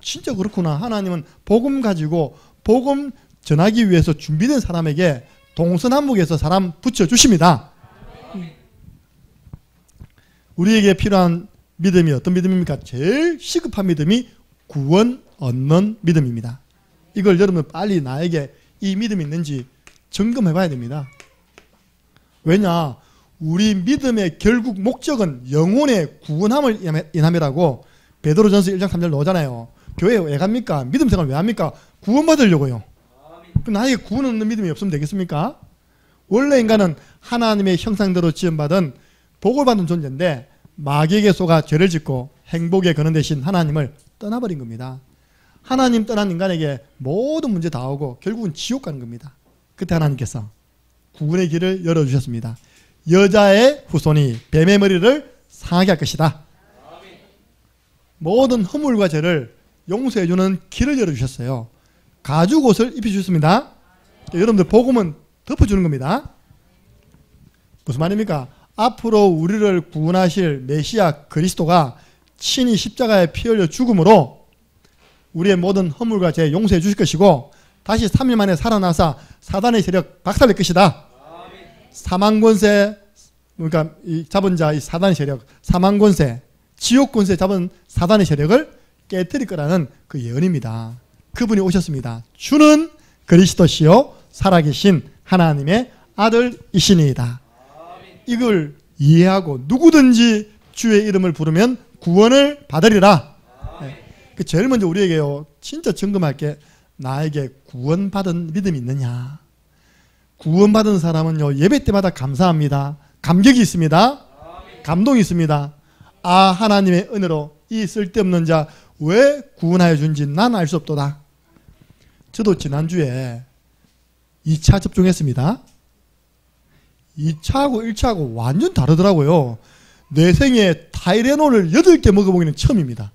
진짜 그렇구나. 하나님은 복음 가지고 복음 전하기 위해서 준비된 사람에게 동서남북에서 사람 붙여주십니다. 우리에게 필요한 믿음이 어떤 믿음입니까? 제일 시급한 믿음이 구원 얻는 믿음입니다. 이걸 여러분 빨리 나에게 이 믿음이 있는지 점검해 봐야 됩니다. 왜냐? 우리 믿음의 결국 목적은 영혼의 구원함을 인함이라고 베드로전서 1장 3절 나오잖아요. 교회 왜 갑니까? 믿음 생활 왜 합니까? 구원받으려고요. 그럼 나에게 구원 얻는 믿음이 없으면 되겠습니까? 원래 인간은 하나님의 형상대로 지음받은 복을 받은 존재인데 마귀에게 속아 죄를 짓고 행복에 거는 대신 하나님을 떠나버린 겁니다. 하나님 떠난 인간에게 모든 문제 다 오고 결국은 지옥 가는 겁니다. 그때 하나님께서 구원의 길을 열어주셨습니다. 여자의 후손이 뱀의 머리를 상하게 할 것이다. 모든 허물과 죄를 용서해주는 길을 열어주셨어요. 가죽 옷을 입혀주셨습니다. 여러분들 복음은 덮어주는 겁니다. 무슨 말입니까? 앞으로 우리를 구원하실 메시아 그리스도가 친히 십자가에 피 흘려 죽음으로 우리의 모든 허물과 죄 용서해 주실 것이고 다시 3일 만에 살아나서 사단의 세력 박살낼 것이다. 사망 권세, 그러니까 이 잡은 자, 이 사단의 세력, 사망 권세, 지옥 권세 잡은 사단의 세력을 깨뜨릴 거라는 그 예언입니다. 그분이 오셨습니다. 주는 그리스도시요 살아계신 하나님의 아들이시니이다. 이걸 이해하고 누구든지 주의 이름을 부르면 구원을 받으리라. 네. 제일 먼저 우리에게요, 진짜 점검할 게 나에게 구원받은 믿음이 있느냐. 구원받은 사람은요, 예배 때마다 감사합니다. 감격이 있습니다. 감동이 있습니다. 아, 하나님의 은혜로 이 쓸데없는 자 왜 구원하여 준지 난 알 수 없도다. 저도 지난주에 2차 접종했습니다. 2차하고 1차하고 완전 다르더라고요. 내 생에 타이레놀을 8개 먹어보기는 처음입니다.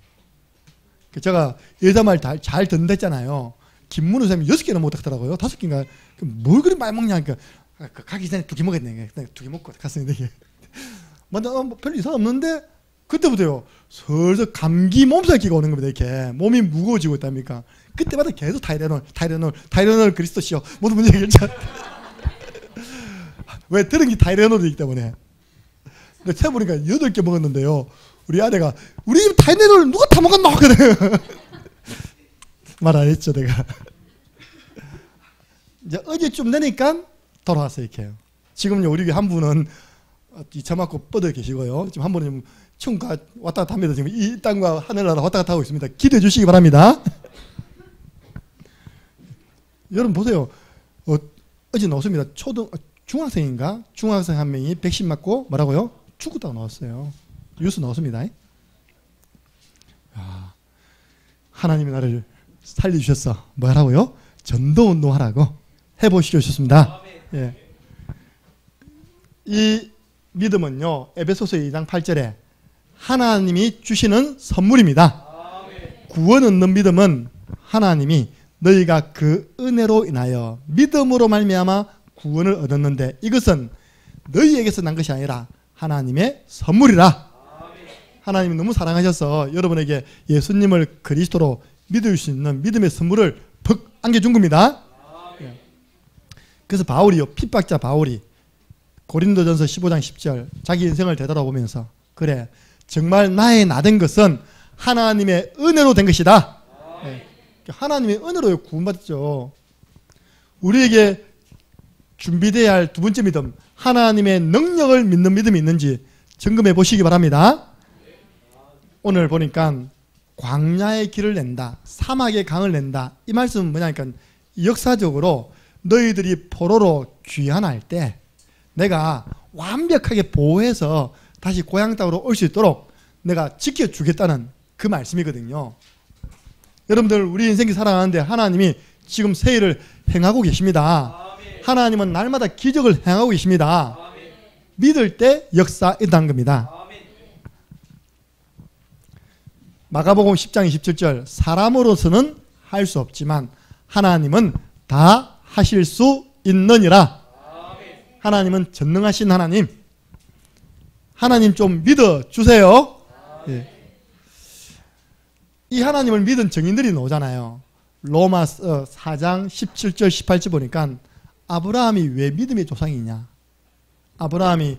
제가 여자 말 잘 듣는다 했잖아요. 김문우 선생님이 6개나 못하더라고요. 5개인가. 뭘 그리 많이 먹냐. 그러니까 가기 전에 2개 먹었네. 2개 먹고 갔습니다. 먼저 별로 이상 없는데 그때부터요. 슬슬 감기 몸살기가 오는 겁니다. 이렇게 몸이 무거워지고 있답니까. 그때마다 계속 타이레놀 그리스도시요. 모든 문제 해결자. 왜 들은 게 타이레놀이기 때문에. 세보니까 8개 먹었는데요. 우리 아내가 우리 집 타이레놀 누가 다 먹었나 하거든. 말 안 했죠, 내가. 이제 어제쯤 되니까 돌아왔어요, 이렇게. 지금요, 우리 한 분은 2차 맞고 뻗어 계시고요. 지금 한 분은 천국 왔다 갔다 합니다. 지금 이 땅과 하늘나라 왔다 갔다 하고 있습니다. 기대해 주시기 바랍니다. 여러분 보세요. 어제 나왔습니다. 중학생인가? 중학생 한 명이 백신 맞고 뭐라고요? 죽었다고 나왔어요. 뉴스 나왔습니다. 아, 하나님이 나를 살려주셨어. 뭐라고요? 전도운동 하라고 해보시려 주셨습니다. 예. 이 믿음은요, 에베소서 2장 8절에 하나님이 주시는 선물입니다. 구원 얻는 믿음은 하나님이 너희가 그 은혜로 인하여 믿음으로 말미암아 구원을 얻었는데 이것은 너희에게서 난 것이 아니라 하나님의 선물이라. 하나님이 너무 사랑하셔서 여러분에게 예수님을 그리스도로 믿을 수 있는 믿음의 선물을 퍽 안겨준 겁니다. 그래서 바울이요, 핍박자 바울이 고린도전서 15장 10절 자기 인생을 되돌아보면서 그래, 정말 나의 나된 것은 하나님의 은혜로 된 것이다. 네. 하나님의 은혜로 구원받았죠. 우리에게 준비되어야 할 두 번째 믿음, 하나님의 능력을 믿는 믿음이 있는지 점검해 보시기 바랍니다. 오늘 보니까 광야의 길을 낸다, 사막의 강을 낸다, 이 말씀은 뭐냐니까 역사적으로 너희들이 포로로 귀환할 때 내가 완벽하게 보호해서 다시 고향 땅으로 올 수 있도록 내가 지켜주겠다는 그 말씀이거든요. 여러분들 우리 인생이 살아가는데 하나님이 지금 새 일을 행하고 계십니다. 하나님은 날마다 기적을 행하고 계십니다. 믿을 때 역사 있다는 겁니다. 마가복음 10장 27절 사람으로서는 할 수 없지만 하나님은 다 하실 수 있느니라. 하나님은 전능하신 하나님. 하나님 좀 믿어주세요. 예. 이 하나님을 믿은 증인들이 나오잖아요. 로마서 4장 17절 18절 보니까 아브라함이 왜 믿음의 조상이냐. 아브라함이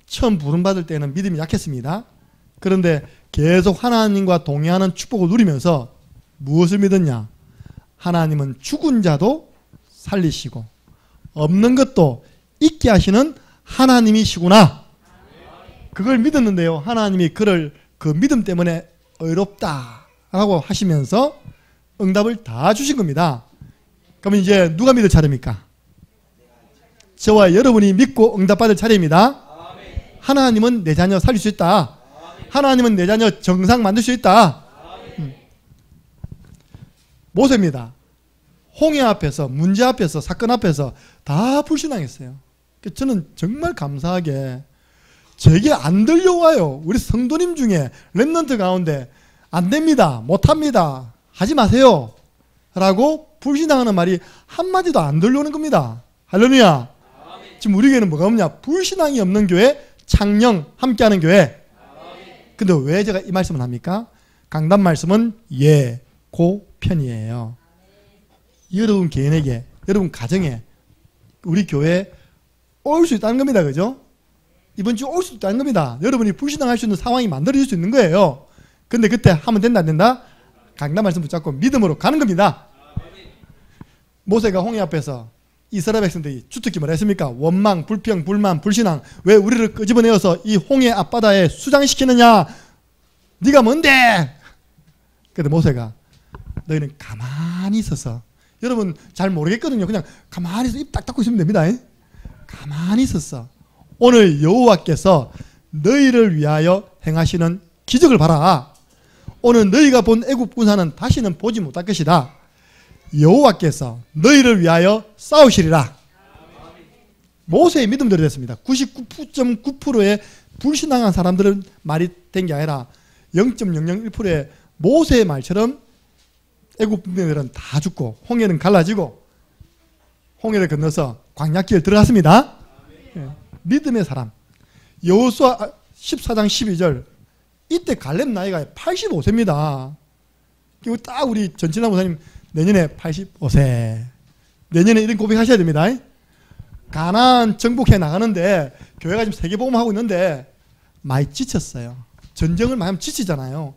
처음 부름받을 때는 믿음이 약했습니다. 그런데 계속 하나님과 동행하는 축복을 누리면서 무엇을 믿었냐. 하나님은 죽은 자도 살리시고 없는 것도 있게 하시는 하나님이시구나. 그걸 믿었는데요. 하나님이 그를 그 믿음 때문에 의롭다라고 하시면서 응답을 다 주신 겁니다. 그러면 이제 누가 믿을 차례입니까? 저와 여러분이 믿고 응답받을 차례입니다. 하나님은 내 자녀 살릴 수 있다. 하나님은 내 자녀 정상 만들 수 있다. 모세입니다. 홍해 앞에서, 문제 앞에서, 사건 앞에서 다 불신앙했어요. 저는 정말 감사하게 제게 안 들려와요. 우리 성도님 중에 렘넌트 가운데 안 됩니다, 못합니다, 하지 마세요 라고 불신앙하는 말이 한마디도 안 들려오는 겁니다. 할렐루야. 지금 우리 교회는 뭐가 없냐? 불신앙이 없는 교회, 창녕 함께하는 교회. 근데 왜 제가 이 말씀을 합니까? 강단 말씀은 예고편이에요. 여러분 개인에게, 여러분 가정에, 우리 교회에 올 수 있다는 겁니다. 그죠? 이번 주 올 수 있다는 겁니다. 여러분이 불신앙할 수 있는 상황이 만들어질 수 있는 거예요. 근데 그때 하면 된다 안 된다? 강단 말씀 붙잡고 믿음으로 가는 겁니다. 모세가 홍해 앞에서 이스라엘 백성들이 주특기 뭐라 했습니까? 원망, 불평, 불만, 불신앙. 왜 우리를 끄집어내어서 이 홍해 앞바다에 수장시키느냐? 네가 뭔데? 그런데 모세가 너희는 가만히 있어서, 여러분 잘 모르겠거든요. 그냥 가만히 있어, 입 딱 닫고 있으면 됩니다. 가만히 있었어. 오늘 여호와께서 너희를 위하여 행하시는 기적을 봐라. 오늘 너희가 본 애굽 군사는 다시는 보지 못할 것이다. 여호와께서 너희를 위하여 싸우시리라. 모세의 믿음대로 됐습니다. 99.9%의 불신앙한 사람들은 말이 된 게 아니라 0.001%의 모세의 말처럼 애굽 군대들은 다 죽고 홍해는 갈라지고 홍해를 건너서 광야길 들어갔습니다. 믿음의 사람. 여호수아 14장 12절. 이때 갈렙 나이가 85세입니다. 그리고 딱 우리 전진아 목사님 내년에 85세. 내년에 이런 고백하셔야 됩니다. 가나안 정복해 나가는데 교회가 지금 세계복음하고 있는데 많이 지쳤어요. 전쟁을 많이 하면 지치잖아요.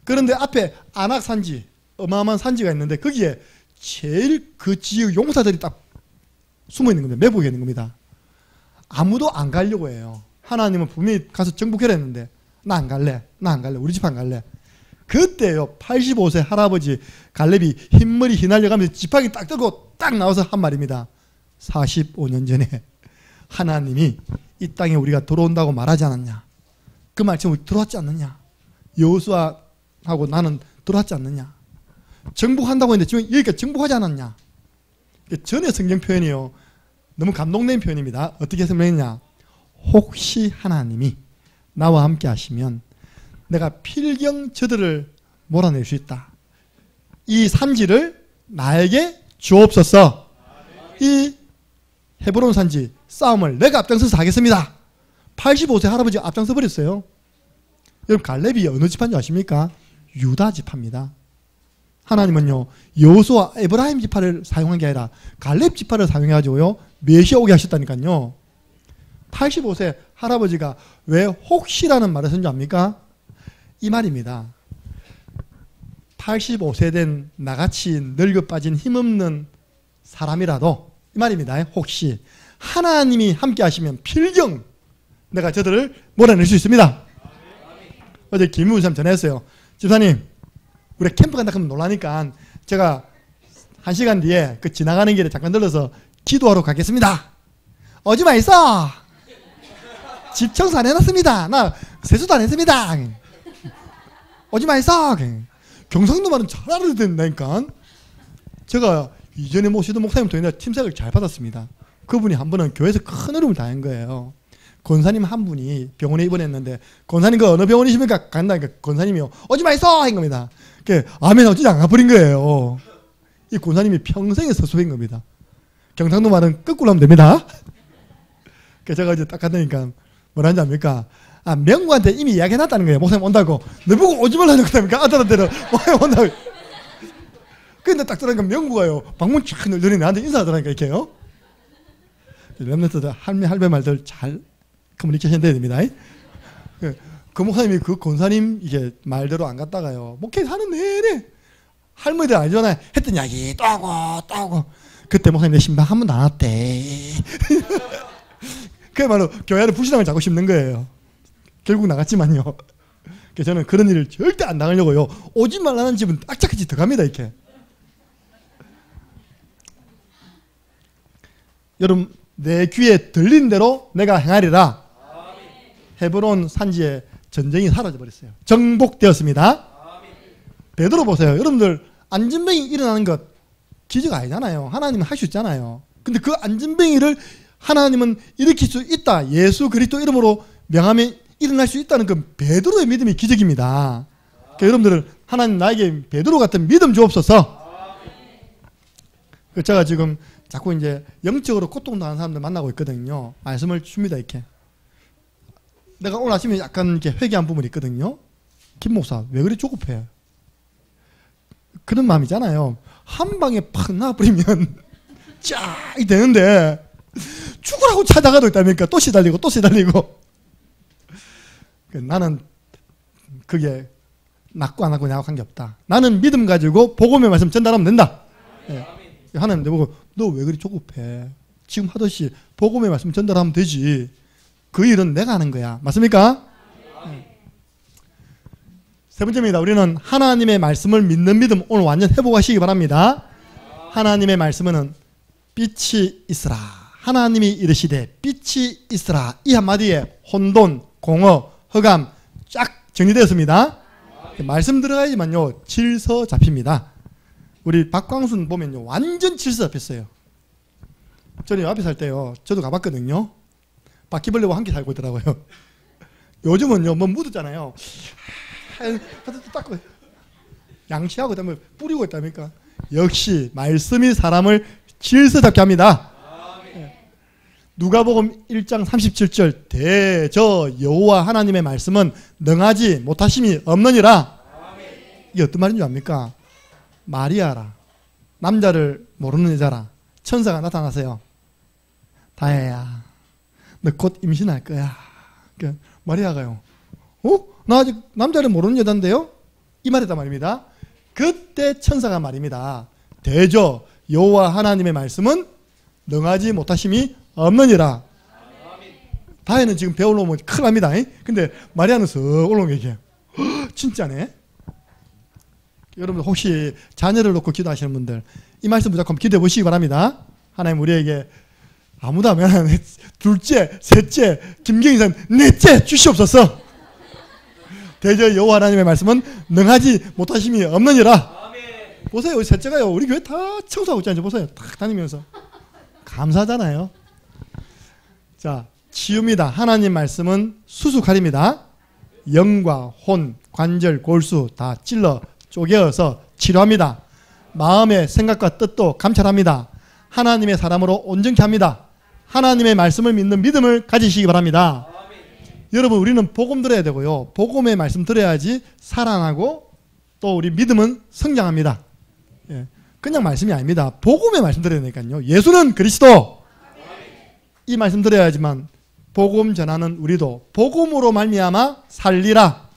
그런데 앞에 아낙 산지, 어마어마한 산지가 있는데 거기에 제일 그 지역 용사들이 딱 숨어 있는 겁니다. 매복해 있는 겁니다. 아무도 안 가려고 해요. 하나님은 분명히 가서 정복해라 했는데 나 안 갈래, 나 안 갈래, 우리 집 안 갈래. 그때요 85세 할아버지 갈렙이 흰머리 휘날려가면서 지팡이 딱 들고 딱 나와서 한 말입니다. 45년 전에 하나님이 이 땅에 우리가 들어온다고 말하지 않았냐? 그 말 지금 들어왔지 않느냐? 여호수아하고 나는 들어왔지 않느냐? 정복한다고 했는데 지금 여기까지 정복하지 않았냐? 전의 성경 표현이요 너무 감동된 표현입니다. 어떻게 설명했냐? 혹시 하나님이 나와 함께 하시면 내가 필경 저들을 몰아낼 수 있다. 이 산지를 나에게 주옵소서. 이 헤브론 산지 싸움을 내가 앞장서서 하겠습니다. 85세 할아버지 앞장서 버렸어요. 여러분 갈렙이 어느 지파인지 아십니까? 유다 지파입니다. 하나님은요 여호수아 에브라임 지파를 사용한 게 아니라 갈렙 지파를 사용해가지고요 메시아 오게 하셨다니까요. 85세 할아버지가 왜 혹시라는 말을 쓴 줄 압니까? 이 말입니다. 85세 된 나같이 늙어 빠진 힘없는 사람이라도 이 말입니다. 혹시 하나님이 함께 하시면 필경 내가 저들을 몰아낼 수 있습니다. 어제 김우선 사람 전화했어요. 집사님 우리 캠프 간다 하면 놀라니까 제가 1시간 뒤에 그 지나가는 길에 잠깐 들러서 기도하러 가겠습니다. 오지마 있어. 집 청소 안 해놨습니다. 나 세수도 안 했습니다. 오지마 있어. 경상도 말은 잘 알아야 된다니까. 제가 이전에 모시던 목사님부터 옛날에 팀색을 잘 받았습니다. 그분이 한 번은 교회에서 큰 어려움을 당한 거예요. 권사님 한 분이 병원에 입원했는데 권사님 그 어느 병원이십니까? 간다니까 권사님이요 오지마 있어 한 겁니다. 아멘 어찌 안 가버린 거예요. 이 권사님이 평생의 서수인 겁니다. 경상도 말은 거꾸로 하면 됩니다. 제가 이제 딱 갔다니까 뭐라는지 압니까? 아, 명구한테 이미 이야기해놨다는 거예요. 목사님 온다고. 너 보고 오지 말라는 거다니까 아들한테는 온다고. 근데 딱 들어가니까 명구가요 방문 쫙 열더니 나한테 인사하더라니까 이렇게요. 렘넌트들 할매 말들 잘 커뮤니케이션 돼야 됩니다. 그 목사님이 그 권사님 이게 말대로 안 갔다가요 목회 하는 내내 할머니들 알잖아요. 했던 이야기 또 하고 그때 목사님 내 신방 한 번도 안 왔대. 그야말로 교회를 불신앙을 자꾸 심는 거예요. 결국 나갔지만요. 그래서 저는 그런 일을 절대 안 당하려고요 오지 말라는 집은 악착같이 들어갑니다. 이렇게 여러분 내 귀에 들린 대로 내가 행하리라. 헤브론 산지에 전쟁이 사라져버렸어요. 정복되었습니다. 베드로 보세요. 여러분들 안전병이 일어나는 것 기적 아니잖아요. 하나님은 할 수 있잖아요. 근데 그 안전병이를 하나님은 일으킬 수 있다. 예수 그리스도 이름으로 명하면 일어날 수 있다는 그 베드로의 믿음이 기적입니다. 그러니까 여러분들은 하나님 나에게 베드로 같은 믿음 주옵소서. 제가 지금 자꾸 이제 영적으로 고통당하는 사람들 만나고 있거든요. 말씀을 줍니다. 이렇게 내가 오늘 아침에 약간 이렇게 회개한 부분이 있거든요. 김 목사 왜 그리 조급해? 그런 마음이잖아요. 한 방에 팍 나와버리면 쫙 되는데 죽으라고 찾아가도 있다니까 또 시달리고 또 시달리고. 나는 그게 낫고 안 하고 나하고 관계없다. 나는 믿음 가지고 복음의 말씀 전달하면 된다. 예. 하나님 내보고 너 왜 그리 조급해? 지금 하듯이 복음의 말씀 전달하면 되지. 그 일은 내가 하는 거야. 맞습니까? 세 번째입니다. 우리는 하나님의 말씀을 믿는 믿음 오늘 완전 회복하시기 바랍니다. 하나님의 말씀은 빛이 있으라. 하나님이 이르시되 빛이 있으라. 이 한마디에 혼돈, 공허, 허감 쫙 정리되었습니다. 말씀 들어가야지만요 질서 잡힙니다. 우리 박광순 보면요 완전 질서 잡혔어요. 저는 앞에 살 때요 저도 가봤거든요. 바퀴벌레와 함께 살고 있더라고요. 요즘은요 뭐 묻었잖아요. 닦고 양치하고 그다음에 뿌리고 있다니까. 역시 말씀이 사람을 질서 잡게 합니다. 누가복음 1장 37절 대저 여호와 하나님의 말씀은 능하지 못하심이 없느니라. 이게 어떤 말인 줄 압니까? 마리아라 남자를 모르는 여자라 천사가 나타나세요. 다혜야 너 곧 임신할 거야. 그러니까 마리아가요 나 아직 남자를 모르는 여잔데요? 이 말이다 말입니다. 그때 천사가 말입니다. 대저 여호와 하나님의 말씀은 능하지 못하심이 없느니라. 다혜는 지금 배 올라오면 큰일 납니다. 근데 마리아는 쓱 올라오는 게 진짜네. 여러분 혹시 자녀를 놓고 기도하시는 분들 이 말씀 무조건 기도해 보시기 바랍니다. 하나님 우리에게 아무도 안 하면 둘째, 셋째, 김경희선 넷째 주시옵소서. 대저 여호와 하나님의 말씀은 능하지 못하심이 없느니라. 보세요 셋째가요 우리 교회 다 청소하고 있잖아요. 보세요 탁 다니면서 감사하잖아요. 자 치유입니다. 하나님 말씀은 수수칼입니다. 영과 혼, 관절, 골수 다 찔러 쪼개어서 치료합니다. 마음의 생각과 뜻도 감찰합니다. 하나님의 사람으로 온전케 합니다. 하나님의 말씀을 믿는 믿음을 가지시기 바랍니다. 여러분 우리는 복음 들어야 되고요. 복음의 말씀 들어야지 살아나고 또 우리 믿음은 성장합니다. 예. 그냥 말씀이 아닙니다. 복음의 말씀 들어야 되니까요. 예수는 그리스도. 이 말씀 들어야지만 복음 전하는 우리도 복음으로 말미암아 살리라.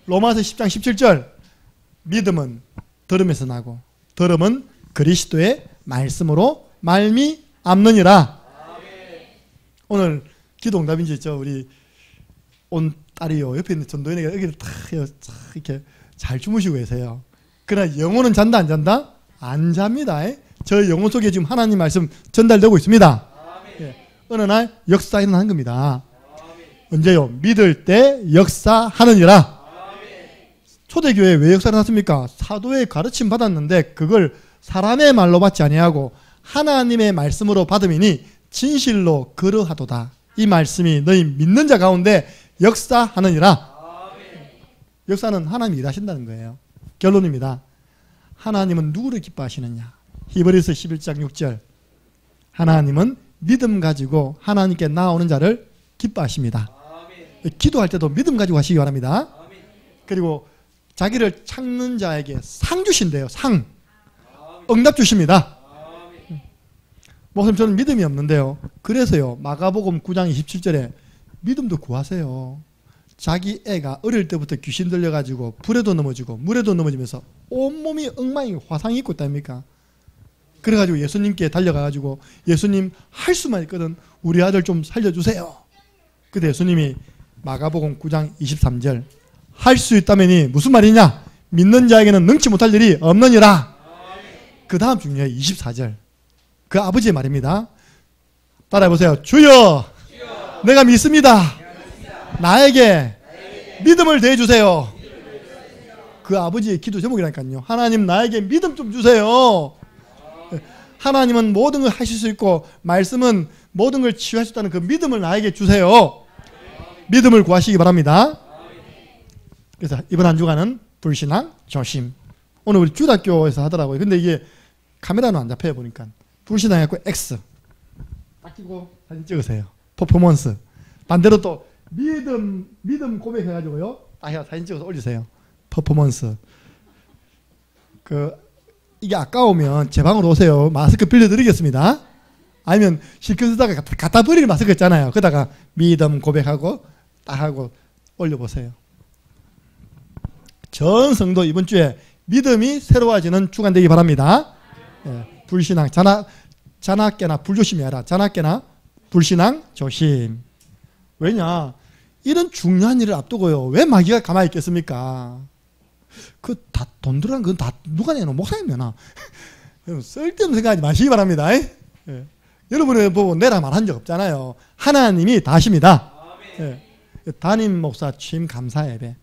로마서 10장 17절 믿음은 들음에서 나고 들음은 그리스도의 말씀으로 말미암느니라. 오늘 기도응답인지 있죠. 우리 온 딸이요 옆에 있는 전도연이가 여기를 탁 이렇게 잘 주무시고 계세요. 그러나 영혼은 잔다 안 잔다? 안 잡니다. 저 영혼 속에 지금 하나님 말씀 전달되고 있습니다. 예. 어느 날 역사 일어나는 겁니다. 언제요? 믿을 때 역사하느니라. 초대교회에 왜 역사를 났습니까? 사도의 가르침 받았는데 그걸 사람의 말로 받지 아니하고 하나님의 말씀으로 받음이니 진실로 그러하도다. 이 말씀이 너희 믿는 자 가운데 역사하느니라. 역사는 하나님이 일하신다는 거예요. 결론입니다. 하나님은 누구를 기뻐하시느냐? 히브리서 11장 6절 하나님은 믿음 가지고 하나님께 나오는 자를 기뻐하십니다. 기도할 때도 믿음 가지고 하시기 바랍니다. 그리고 자기를 찾는 자에게 상 주신대요. 상. 응답 주십니다. 목사님 저는 믿음이 없는데요. 그래서요 마가복음 9장 27절에 믿음도 구하세요. 자기 애가 어릴 때부터 귀신 들려가지고 불에도 넘어지고 물에도 넘어지면서 온몸이 엉망이 화상이 있고 있답니까? 그래가지고 예수님께 달려가가지고 예수님 할 수만 있거든 우리 아들 좀 살려주세요. 그때 예수님이 마가복음 9장 23절 할 수 있다면이 무슨 말이냐? 믿는 자에게는 능치 못할 일이 없느니라. 그 다음 중요해요. 24절 그 아버지의 말입니다. 따라해보세요. 주여, 내가 믿습니다. 나에게 믿음을 대주세요. 그 아버지의 기도 제목이라니까요. 하나님 나에게 믿음 좀 주세요. 하나님은 모든 걸 하실 수 있고 말씀은 모든 걸 치유할 수 있다는 그 믿음을 나에게 주세요. 믿음을 구하시기 바랍니다. 그래서 이번 한 주간은 불신앙 조심. 오늘 우리 주일학교에서 하더라고요. 근데 이게 카메라는 안 잡혀요. 보니까 불신앙 해갖고 X 딱 끼고 사진 찍으세요. 퍼포먼스. 반대로 또 믿음 고백해가지고요. 딱 해서 사진 찍어서 올리세요. 퍼포먼스. 이게 아까우면 제 방으로 오세요. 마스크 빌려드리겠습니다. 아니면 실컷 쓰다가 갖다 버릴 마스크 있잖아요. 그러다가 믿음 고백하고 딱 하고 올려보세요. 전 성도 이번 주에 믿음이 새로워지는 주간 되기 바랍니다. 예, 불신앙 자나깨나 불조심이 아니라 자나깨나 불신앙 조심. 왜냐 이런 중요한 일을 앞두고요. 왜 마귀가 가만히 있겠습니까? 그 다 돈 들어간 건 다 누가 내노? 목사님 내나? 쓸데없는 생각하지 마시기 바랍니다. 예. 여러분을 보고 내라 말한 적 없잖아요. 하나님이 다 하십니다. 예. 담임 목사 취임 감사 예배.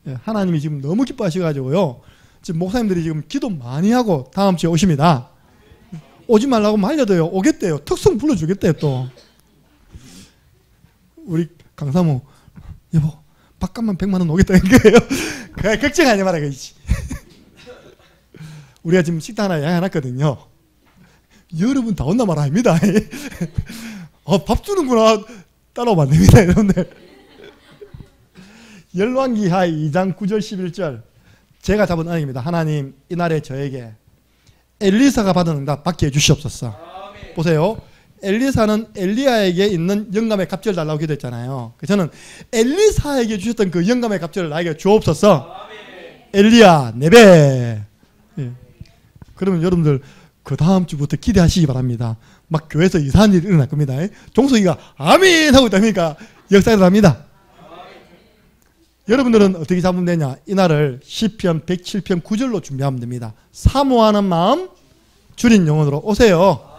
예. 하나님이 지금 너무 기뻐하셔가지고요. 지금 목사님들이 지금 기도 많이 하고 다음 주에 오십니다. 오지 말라고 말려도요. 오겠대요. 특성 불러주겠대요 또. 우리 강사모 여보 밥값만 100만 원 오겠다는 거예요. 그래 걱정하지 마라 그지. 우리가 지금 식당 하나 예약해놨거든요. 여러분 다 온나 말아 아닙니다. 밥 주는구나 따라오면 안 됩니다 여러분들. 열왕기하 2장 9절 11절 제가 잡은 언약입니다. 하나님 이날에 저에게 엘리사가 받은 응답 받게 해주시옵소서. 보세요. 엘리사는 엘리야에게 있는 영감의 갑절을 달라고 기도했잖아요. 그래서 저는 엘리사에게 주셨던 그 영감의 갑절을 나에게 주옵소서. 엘리야 4배. 예. 그러면 여러분들 그 다음 주부터 기대하시기 바랍니다. 막 교회에서 이상한 일이 일어날 겁니다. 종석이가 아멘 하고 있다니까 역사가 일어납니다. 여러분들은 어떻게 잡으면 되냐? 이날을 시편 107편 9절로 준비하면 됩니다. 사모하는 마음 줄인 영혼으로 오세요.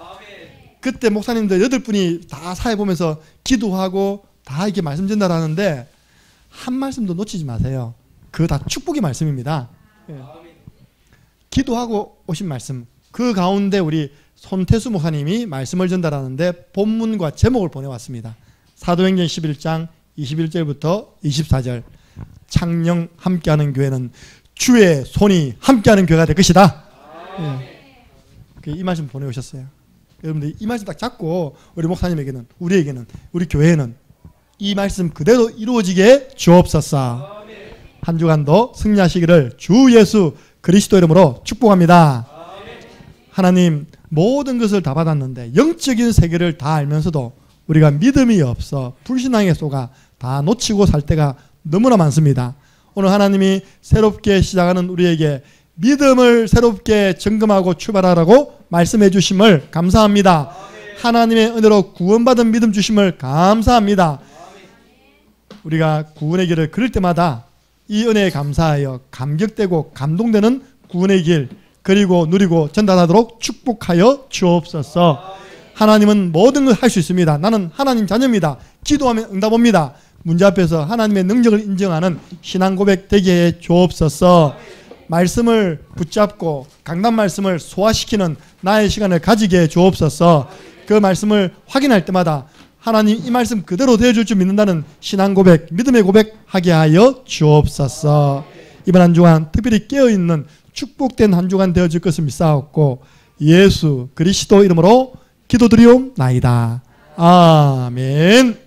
그때 목사님들 8분이 다 사회 보면서 기도하고 다 이렇게 말씀 전달하는데 한 말씀도 놓치지 마세요. 그거 다 축복의 말씀입니다. 기도하고 오신 말씀 그 가운데 우리 손태수 목사님이 말씀을 전달하는데 본문과 제목을 보내왔습니다. 사도행전 11장 21절부터 24절 창녕 함께하는 교회는 주의 손이 함께하는 교회가 될 것이다. 이 말씀 보내오셨어요. 여러분들 이 말씀 딱 잡고 우리 목사님에게는 우리에게는 우리 교회에는 이 말씀 그대로 이루어지게 주옵소서. 한 주간도 승리하시기를 주 예수 그리스도 이름으로 축복합니다. 하나님 모든 것을 다 받았는데 영적인 세계를 다 알면서도 우리가 믿음이 없어 불신앙에 속아 다 놓치고 살 때가 너무나 많습니다. 오늘 하나님이 새롭게 시작하는 우리에게 믿음을 새롭게 점검하고 출발하라고 말씀해 주심을 감사합니다. 하나님의 은혜로 구원받은 믿음 주심을 감사합니다. 우리가 구원의 길을 걸을 때마다 이 은혜에 감사하여 감격되고 감동되는 구원의 길 그리고 누리고 전달하도록 축복하여 주옵소서. 하나님은 모든 걸 할 수 있습니다. 나는 하나님 자녀입니다. 기도하면 응답 옵니다. 문제 앞에서 하나님의 능력을 인정하는 신앙 고백 되게 해 주옵소서. 말씀을 붙잡고 강단 말씀을 소화시키는 나의 시간을 가지게 해 주옵소서. 그 말씀을 확인할 때마다 하나님 이 말씀 그대로 되어줄 줄 믿는다는 신앙 고백, 믿음의 고백 하게 하여 주옵소서. 이번 한 주간 특별히 깨어있는 축복된 한 주간 되어질 것을 믿사옵고 예수 그리스도 이름으로 기도드리옵나이다. 아멘.